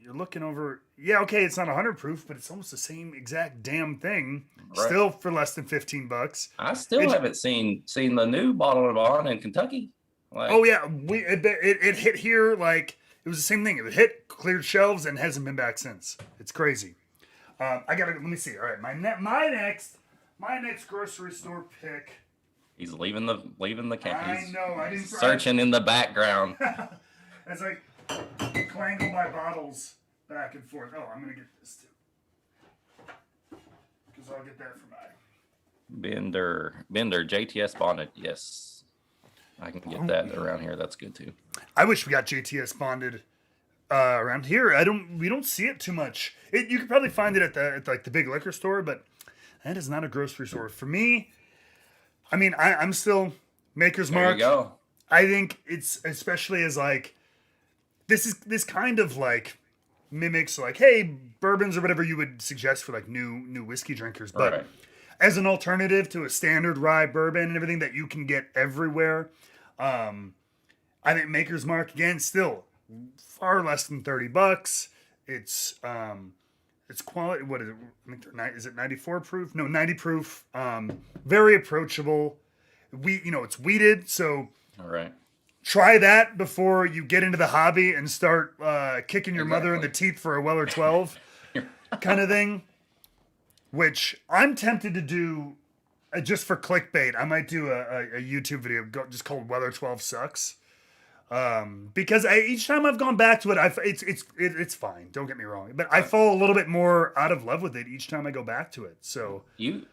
you're looking over. Yeah, okay, it's not 100 proof, but it's almost the same exact damn thing. Right. Still for less than $15. I still haven't seen the new bottle and bond in Kentucky. Like, oh yeah, it hit here like it was the same thing. It hit, cleared shelves, and hasn't been back since. It's crazy. Let me see. All right, my next grocery store pick. He's leaving the camp. I know. I didn't searching in the background. It's like clangle my bottles back and forth. Oh, I'm gonna get this too, because I'll get that for my Bender JTS bonded. Yes, I can get that around here. That's good too. I wish we got JTS bonded around here. We don't see it too much. You could probably find it at like the big liquor store, but that is not a grocery store for me. I mean, I'm still Maker's Mark. There you go. I think it's, especially as like, this kind of like mimics like, hey, bourbons or whatever you would suggest for like new whiskey drinkers, but right. As an alternative to a standard rye bourbon and everything that you can get everywhere, I think Maker's Mark, again, still far less than $30. It's quality. What is it? I think is it 94 proof? No, 90 proof. Very approachable. It's wheated, so all right. Try that before you get into the hobby and start kicking your mother in the teeth for a Weller 12 kind of thing. Which I'm tempted to do just for clickbait. I might do a YouTube video just called Weller 12 Sucks. Because each time I've gone back to it, it's fine. Don't get me wrong, but I fall a little bit more out of love with it each time I go back to it. So you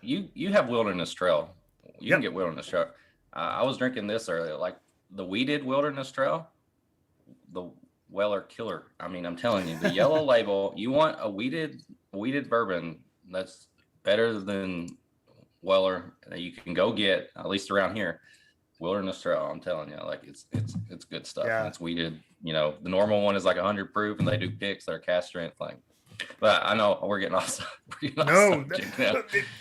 have Wilderness Trail. You can get Wilderness Trail. I was drinking this earlier, like the weeded Wilderness Trail, the Weller killer. I mean, I'm telling you, the yellow label. You want a weeded bourbon that's better than Weller that you can go get, at least around here. Wilderness Trail, I'm telling you, like it's good stuff. Yeah. And it's weeded. The normal one is like 100 proof, and they do picks that are cast strength. Like, but I know we're getting off. No,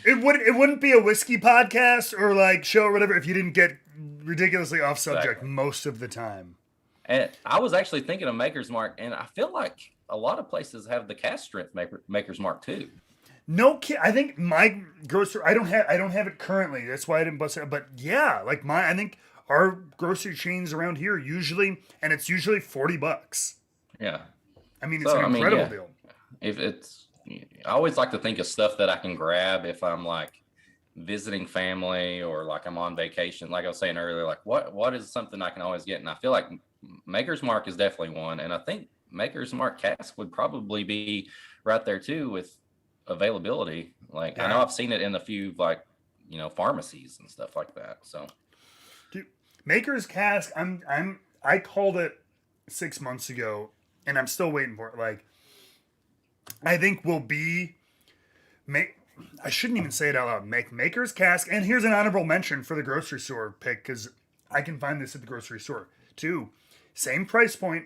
it wouldn't be a whiskey podcast or like show or whatever if you didn't get ridiculously off subject most of the time. And I was actually thinking of Maker's Mark, and I feel like a lot of places have the cast strength Maker's Mark too. No kid. I think my grocery. I don't have it currently. That's why I didn't bust it. But yeah, like I think our grocery chains around here usually $40. Yeah. I mean, it's an incredible deal. I always like to think of stuff that I can grab if I'm like visiting family or like I'm on vacation. Like I was saying earlier, like what is something I can always get? And I feel like Maker's Mark is definitely one. And I think Maker's Mark cask would probably be right there too with availability. Like I know I've seen it in a few like pharmacies and stuff like that. So dude, Maker's cask, I called it 6 months ago and I'm still waiting for it. Like I think will be I shouldn't even say it out loud. Maker's cask, and here's an honorable mention for the grocery store pick because I can find this at the grocery store too. Same price point,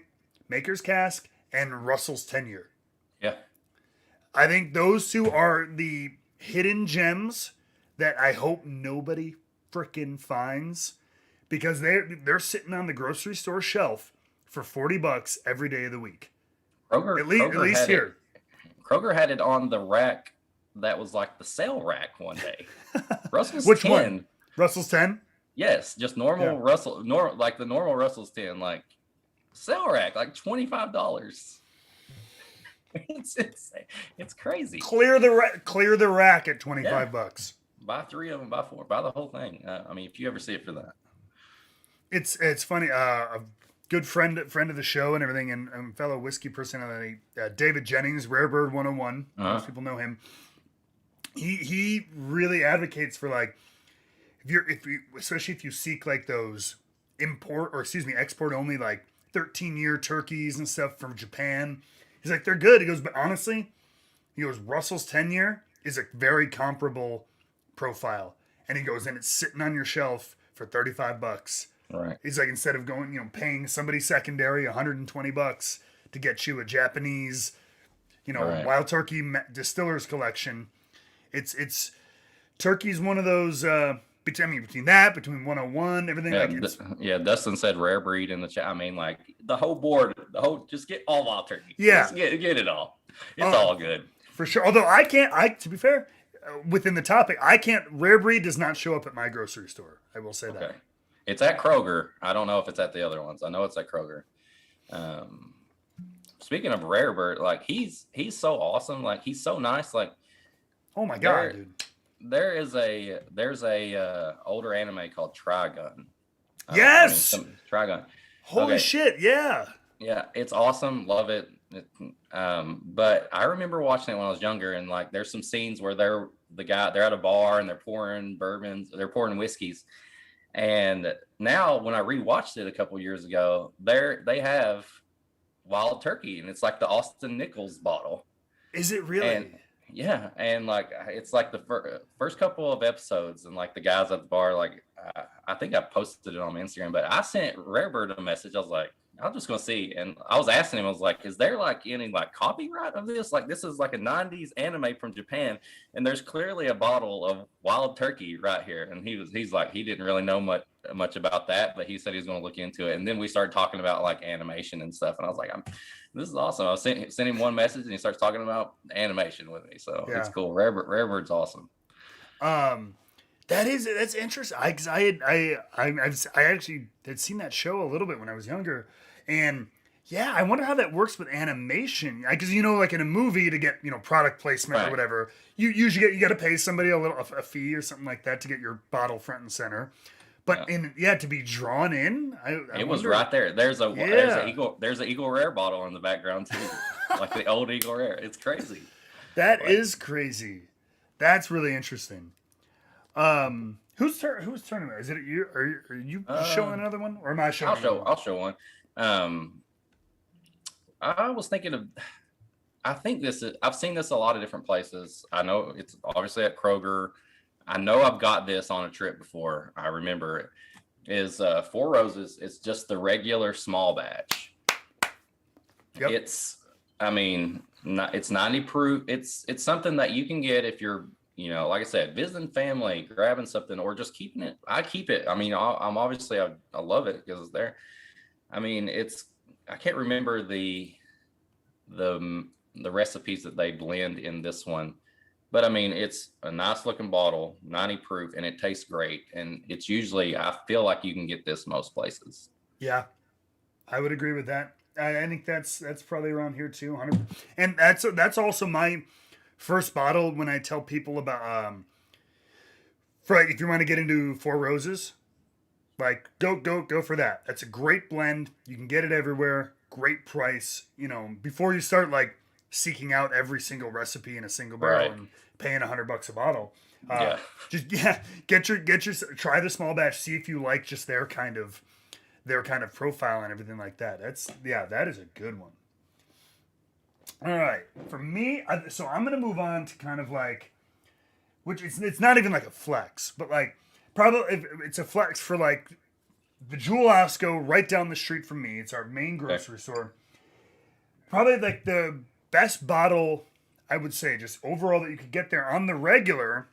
Maker's cask and Russell's 10-year. Yeah. I think those two are the hidden gems that I hope nobody frickin' finds because they're sitting on the grocery store shelf for $40 every day of the week. Kroger, at least here. Kroger had it on the rack that was like the sale rack one day. Russell's Which 10. One? Russell's 10? Yes, just normal Russell, like the normal Russell's 10, like sale rack, like $25. It's crazy. Clear the rack at $25. Buy 3 of them, buy 4, buy the whole thing. I mean, if you ever see it for that. It's funny. good friend of the show and everything, and fellow whiskey personality, David Jennings, Rare Bird 101. Most people know him. He really advocates for like if you especially if you seek like those export only like 13-year turkeys and stuff from Japan. He's like, they're good. He goes, but honestly, he goes, Russell's 10-year is a very comparable profile. And he goes, and it's sitting on your shelf for $35. Right. He's like, instead of going, paying somebody secondary $120 to get you a Japanese, Wild Turkey Distillers collection, it's Turkey's one of those. Between 101, everything Dustin said rare breed in the chat. I mean, like the whole board, just get all wild turkey. Yeah, just get it all. It's all good for sure. Although to be fair, within the topic, rare breed does not show up at my grocery store. I will say that. It's at Kroger. I don't know if it's at the other ones. I know it's at Kroger. Speaking of rare bird, like he's so awesome. Like he's so nice. Like, oh my God, dude. There's a older anime called Trigun. Yes, Trigun. Holy shit! Yeah, it's awesome. Love it. But I remember watching it when I was younger, and like there's some scenes where they're at a bar and they're pouring bourbons, they're pouring whiskeys, and now when I rewatched it a couple years ago, they have wild turkey, and it's like the Austin Nichols bottle. Is it really? Yeah, and like it's like the first couple of episodes, and like the guys at the bar, like I think I posted it on my Instagram, but I sent Rarebird a message. I was like, I'm just gonna see, and I was asking him, I was like, is there like any like copyright of this? Like this is like a '90s anime from Japan, and there's clearly a bottle of wild turkey right here. And he's like, he didn't really know much about that, but he said he's gonna look into it. And then we started talking about like animation and stuff, and I was like, this is awesome. I sent him one message, and he starts talking about animation with me. So it's cool. Rarebird's awesome. That's interesting. I actually had seen that show a little bit when I was younger, and I wonder how that works with animation. Because like in a movie to get product placement or whatever, you usually got to pay somebody a fee or something like that to get your bottle front and center. But to be drawn in, it was right there. There's an Eagle Rare bottle in the background too, like the old Eagle Rare. It's crazy. That is crazy. That's really interesting. Whose turn is it? You are you showing another one, or am I showing? I'll show one. I was thinking of. I think I've seen this a lot of different places. I know it's obviously at Kroger. I know I've got this on a trip before. I remember it is Four Roses. It's just the regular small batch. Yep. It's 90 proof. It's something that you can get if you're, like I said, visiting family, grabbing something, or just keeping it. I keep it. I mean, I'm obviously, I love it because it's there. I mean, I can't remember the recipes that they blend in this one. But I mean, it's a nice looking bottle, 90 proof, and it tastes great. And it's usually, I feel like you can get this most places. Yeah, I would agree with that. I think that's probably around here too, 100. And that's also my first bottle when I tell people about if you want to get into Four Roses, like go for that. That's a great blend. You can get it everywhere. Great price. Before you start like seeking out every single recipe in a single barrel and paying $100 a bottle. Try the small batch, see if you like just their kind of profile and everything like that. That is a good one. All right, for me, so I'm gonna move on to kind of like, which it's not even like a flex, but like probably it's a flex for like the Jewel Osco right down the street from me. It's our main grocery store. Probably like the best bottle, I would say, just overall that you could get there on the regular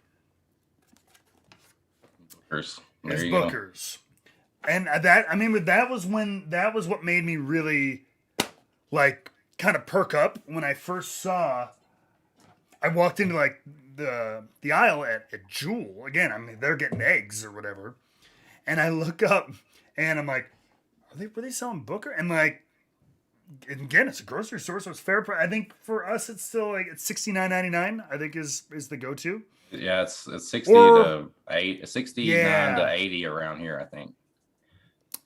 is Booker's. And that was what made me really like kind of perk up when I first saw. I walked into like the aisle at Jewel again. I mean, they're getting eggs or whatever, and I look up and I'm like, were they selling Booker? And like, and again, it's a grocery store, so it's fair price. I think for us, it's still like it's $69.99. I think is the go-to. Yeah, it's 69 to 80 around here, I think.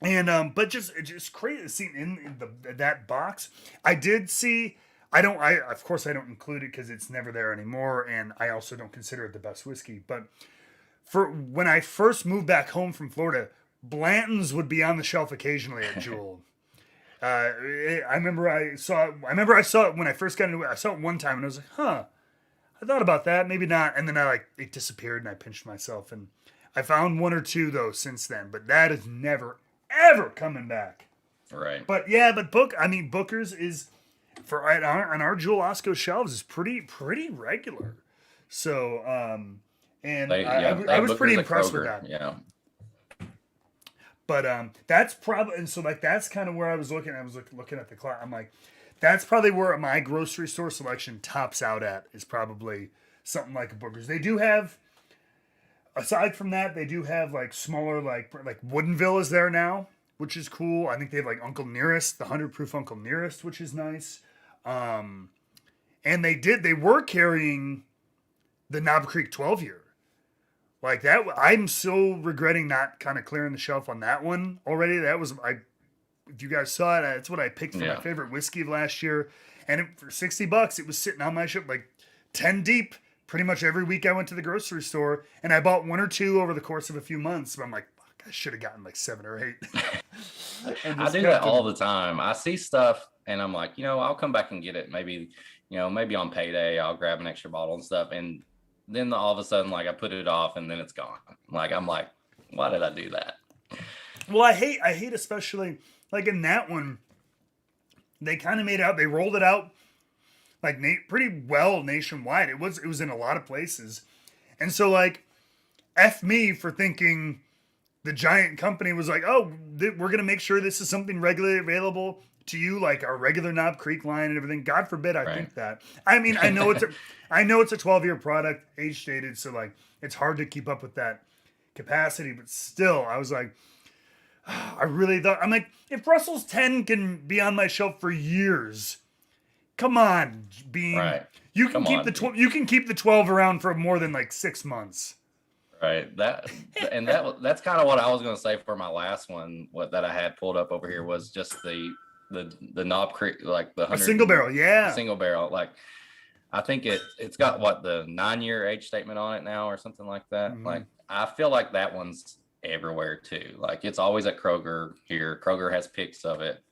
And but just crazy to see in that box. I did see. I of course I don't include it because it's never there anymore, and I also don't consider it the best whiskey. But for when I first moved back home from Florida, Blanton's would be on the shelf occasionally at Jewel. I remember I saw it. I remember I saw it when I first got into it. I saw it one time and I was like, huh. I thought about that, maybe not. And then it disappeared and I pinched myself. And I found one or two though since then, but that is never ever coming back. Right. But yeah, Booker's is on our Jewel Osco shelves is pretty regular. So and I was pretty impressed with that. Yeah. But that's probably, and so like that's kind of where I was looking. I was looking at the clock. I'm like, that's probably where my grocery store selection tops out at, is probably something like a Booker's. They do have, aside from that, they do have like smaller like Woodinville is there now, which is cool. I think they have like Uncle Nearest, the 100 proof Uncle Nearest, which is nice. And they were carrying the Knob Creek 12 year. Like that, I'm still regretting not kind of clearing the shelf on that one already. That was, if you guys saw it, that's what I picked for my favorite whiskey of last year. And for $60, it was sitting on my shelf like 10 deep. Pretty much every week I went to the grocery store and I bought one or two over the course of a few months. But I'm like, fuck, I should have gotten like 7 or 8. I do that all the time. I see stuff and I'm like, I'll come back and get it. Maybe on payday, I'll grab an extra bottle and stuff. And then all of a sudden, like I put it off and then it's gone. Like, I'm like, why did I do that? Well, I hate especially like in that one, they kind of they rolled it out like pretty well nationwide. It was in a lot of places. And so like, F me for thinking the giant company was like, oh, we're going to make sure this is something regularly available to you, like our regular Knob Creek line and everything. God forbid I think that. I mean, I know it's a 12-year product, age stated, so like it's hard to keep up with that capacity. But still, I was like, I really thought, I'm like, if Brussels 10 can be on my shelf for years, come on, Bean. Right. You can keep you can keep the 12 around for more than like 6 months. Right. That's kind of what I was going to say for my last one. What that I had pulled up over here was just the Knob Creek, like the single barrel, single barrel. Like I think it's got the 9-year age statement on it now or something like that. Mm-hmm. Like I feel like that one's everywhere too. Like it's always at Kroger here. Kroger has pics of it.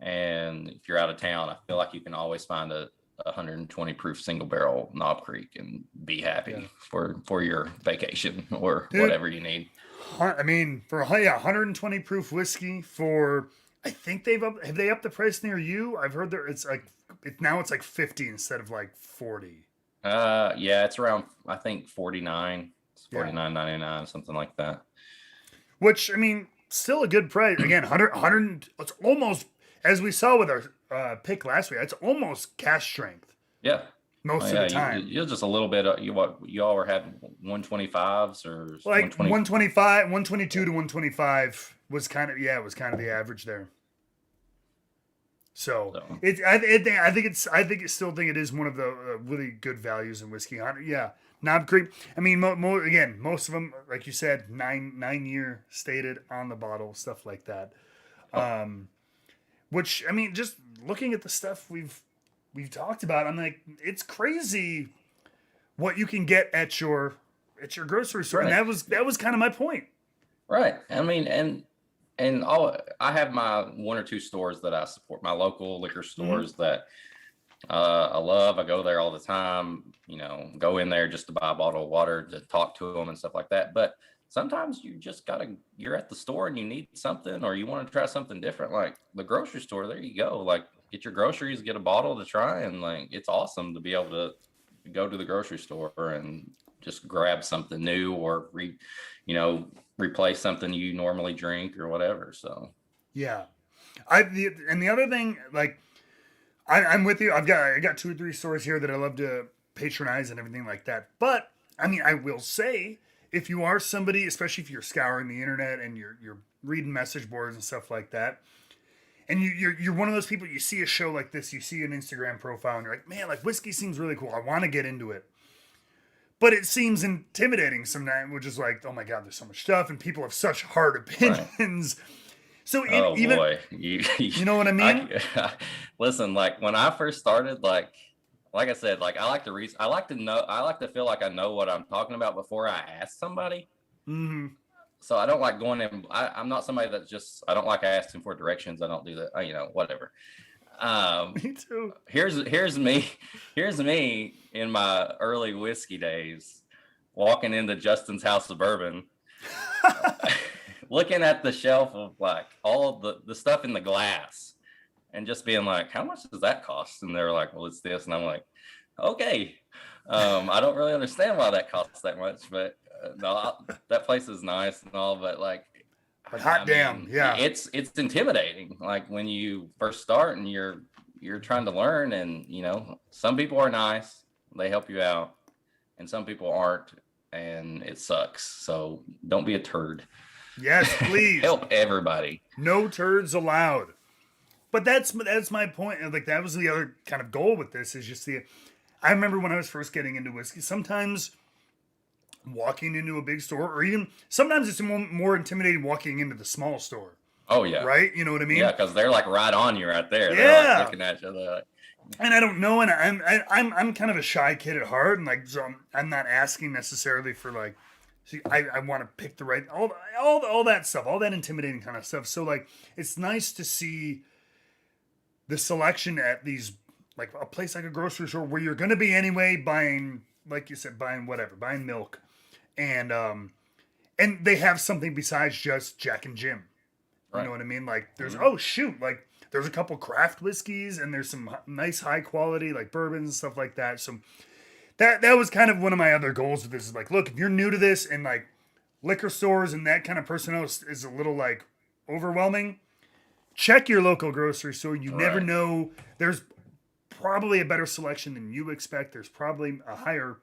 And if you're out of town, I feel like you can always find a 120 proof single barrel Knob Creek and be happy for your vacation or whatever you need. I mean, for 120 proof whiskey for, I think have they upped the price near you? I've heard it's like now it's like 50 instead of like 40. Yeah, it's around, I think 49. It's 49.99, something like that. Which, I mean, still a good price. Again, 100 it's almost, as we saw with our pick last week, it's almost cash strength. Yeah. Most of the time. You're just a little bit, you all were had 125s or like 125, 122 to 125 was kind of the average there. So I still think it is one of the really good values in whiskey. Yeah, Knob Creek. I mean, most of them, like you said, 9-year stated on the bottle, stuff like that. Which, I mean, just looking at the stuff we've talked about, I'm like, it's crazy what you can get at your grocery store, right. And that was kind of my point. Right. I mean, and I have my 1 or 2 stores that I support, my local liquor stores that I love. I go there all the time. Go in there just to buy a bottle of water, to talk to them and stuff like that. But sometimes you just you're at the store and you need something, or you want to try something different. Like the grocery store, there you go. Like get your groceries, get a bottle to try, and like it's awesome to be able to go to the grocery store and just grab something new or replace something you normally drink or whatever. So yeah, the other thing, like I'm with you. I got 2 or 3 stores here that I love to patronize and everything like that. But I mean, I will say, if you are somebody, especially if you're scouring the internet and you're reading message boards and stuff like that, and you're one of those people, you see a show like this, you see an Instagram profile, and you're like, man, like whiskey seems really cool. I want to get into it. but it seems intimidating sometimes, which is like, oh my God, there's so much stuff and people have such hard Right. opinions. So Oh even, boy, you know what I mean? listen. Like when I first started, like I said, like I like to I like to know, I like to feel like I know what I'm talking about before I ask somebody. Mm-hmm. So I don't like going in. I'm not somebody that just, I don't like asking for directions. I don't do that. You know, whatever. Me too. Here's me, here's me in my early whiskey days, walking into Justin's House of Bourbon, looking at the shelf of like all of the stuff in the glass, and just being like, how much does that cost? And they're like, well, it's this, and I'm like, okay. I don't really understand why that costs that much, but no, that place is nice and all, but like, But hot damn, yeah. it's intimidating. Like when you first start and you're trying to learn, and you know, some people are nice, they help you out, and some people aren't, and it sucks. So don't be a turd. Yes, please. Help everybody. No turds allowed. But that's my point. Like that was the other kind of goal with this is just I remember when I was first getting into whiskey, sometimes walking into a big store, or even sometimes it's more intimidating walking into the small store. Oh yeah. Right? You know what I mean? Yeah, because they're like right on you right there. Yeah. They're like looking at you. They're like, and I don't know, and I'm kind of a shy kid at heart, and like so I'm not asking necessarily for like, see, I want to pick the right all that stuff, all that intimidating kind of stuff. So like it's nice to see the selection at these, like a place like a grocery store where you're going to be anyway buying, like you said, buying milk, and they have something besides just Jack and Jim. You right. know what I mean? Like there's oh shoot, like there's a couple craft whiskeys and there's some nice high quality like bourbons and stuff like that. So that was kind of one of my other goals with this is like, look, if you're new to this and like liquor stores and that kind of personnel is a little like overwhelming, check your local grocery store. You never know. There's probably a better selection than you expect. There's probably a higher.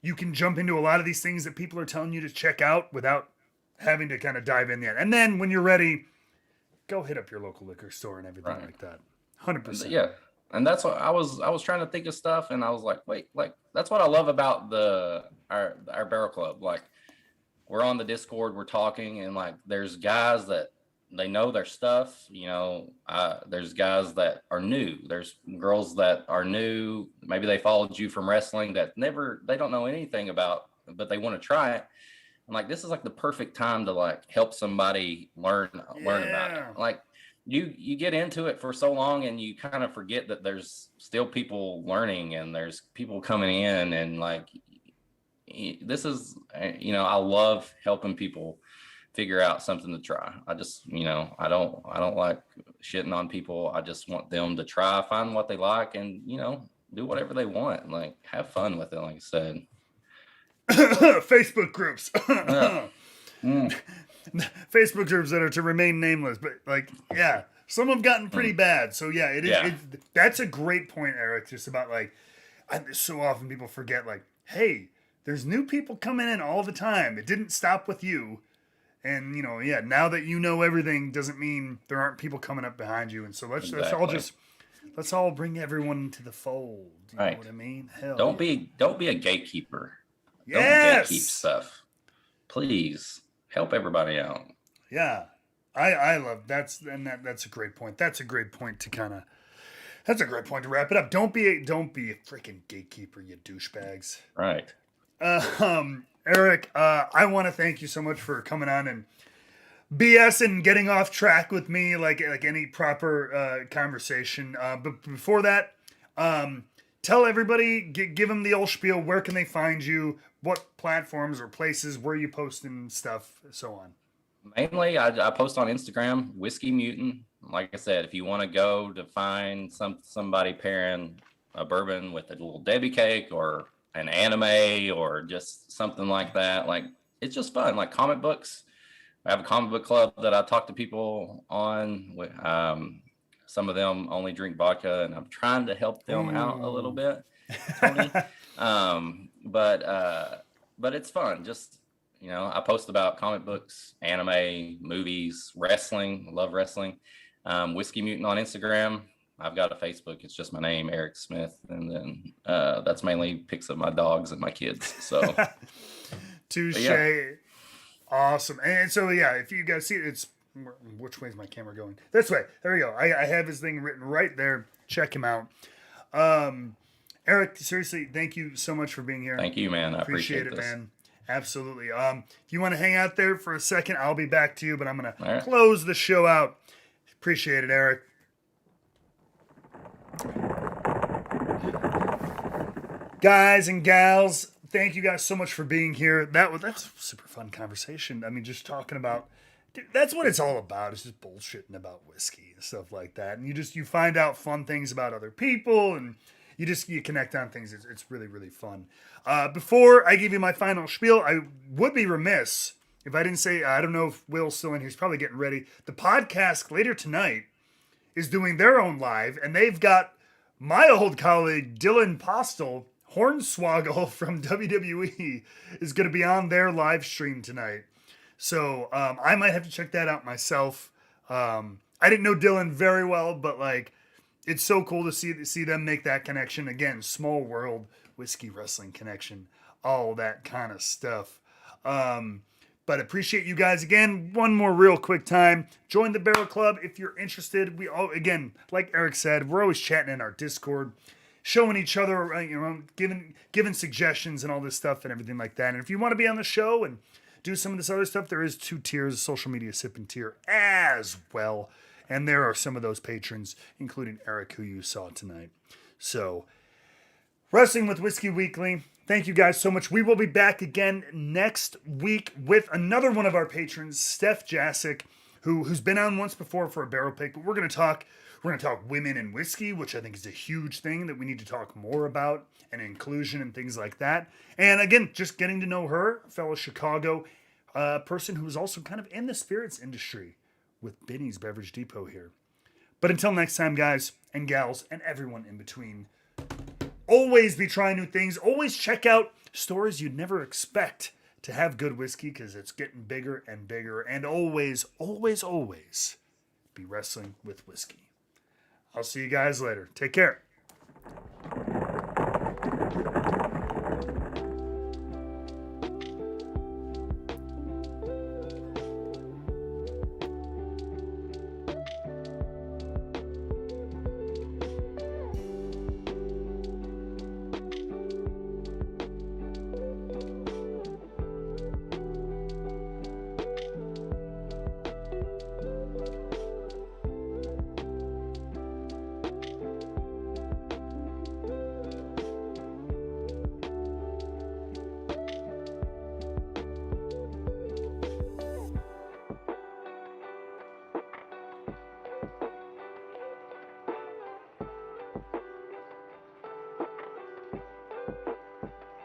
You can jump into a lot of these things that people are telling you to check out without having to kind of dive in yet. And then when you're ready, go hit up your local liquor store and everything like that. 100%. Yeah. And that's what I was trying to think of stuff, and I was like, wait, like that's what I love about our barrel club. Like we're on the Discord, we're talking, and like there's guys that they know their stuff, you know. There's guys that are new, there's girls that are new, maybe they followed you from wrestling that they don't know anything about, but they want to try it. And like this is like the perfect time to like help somebody learn about it. Like you get into it for so long and you kind of forget that there's still people learning and there's people coming in, and like this is, you know, I love helping people figure out something to try. I just, you know, I don't like shitting on people. I just want them to try, find what they like, and, you know, do whatever they want. Like have fun with it, like I said. Facebook groups. Facebook groups that are to remain nameless, but like, yeah, some have gotten pretty bad. So yeah, that's a great point, Eric. Just about like, so often people forget like, hey, there's new people coming in all the time. It didn't stop with you. And, you know, yeah, now that you know everything doesn't mean there aren't people coming up behind you. And so let's all bring everyone into the fold. You know what I mean? Hell, don't be a gatekeeper. Yes. Don't gatekeep stuff. Please help everybody out. Yeah. I love that's a great point. That's a great point to wrap it up. Don't be a freaking gatekeeper, you douchebags. Right. Eric, I want to thank you so much for coming on and BS and getting off track with me like any proper conversation. But before that, tell everybody, give them the old spiel. Where can they find you? What platforms or places where you posting stuff, so on? Mainly, I post on Instagram, Whiskey Mutant. Like I said, if you want to go to find somebody pairing a bourbon with a little Debbie cake or an anime or just something like that, like it's just fun. Like comic books, I have a comic book club that I talk to people on. Some of them only drink vodka, and I'm trying to help them out a little bit, Tony. But it's fun. Just, you know, I post about comic books, anime, movies, wrestling. I love wrestling. Whiskey Mutant on Instagram. I've got a Facebook. It's just my name, Eric Smith, and then that's mainly pics of my dogs and my kids. So, touche. yeah. Awesome. And so, yeah, if you guys see it, it's which way is my camera going? This way. There we go. I have his thing written right there. Check him out. Eric, seriously, thank you so much for being here. Thank you, man. I appreciate it, this. man. Absolutely. If you want to hang out there for a second, I'll be back to you, but I'm going All to close the show out. Appreciate it, Eric. Guys and gals, thank you guys so much for being here. That was a super fun conversation. I mean, just talking about, dude, that's what it's all about. It's just bullshitting about whiskey and stuff like that. And you find out fun things about other people, and you connect on things. It's really, really fun. Before I give you my final spiel, I would be remiss if I didn't say, I don't know if Will's still in here. He's probably getting ready. The podcast later tonight is doing their own live, and they've got my old colleague, Dylan Postel, Hornswoggle from WWE, is going to be on their live stream tonight. So I might have to check that out myself. I didn't know Dylan very well, but like, it's so cool to see them make that connection. Again, small world, whiskey wrestling connection, all that kind of stuff. But appreciate you guys again. One more real quick time. Join the Barrel Club if you're interested. We all, again, like Eric said, we're always chatting in our Discord, showing each other, giving suggestions and all this stuff and everything like that. And if you want to be on the show and do some of this other stuff, there is 2 tiers, a social media sip and tier as well. And there are some of those patrons, including Eric, who you saw tonight. So, Wrestling with Whiskey Weekly. Thank you guys so much. We will be back again next week with another one of our patrons, Steph Jasic, who's been on once before for a barrel pick. But we're going to talk women in whiskey, which I think is a huge thing that we need to talk more about, and inclusion and things like that. And again, just getting to know her, a fellow Chicago person who is also kind of in the spirits industry with Benny's Beverage Depot here. But until next time, guys and gals and everyone in between, always be trying new things. Always check out stores you'd never expect to have good whiskey, because it's getting bigger and bigger. And always, always, always be wrestling with whiskey. I'll see you guys later. Take care.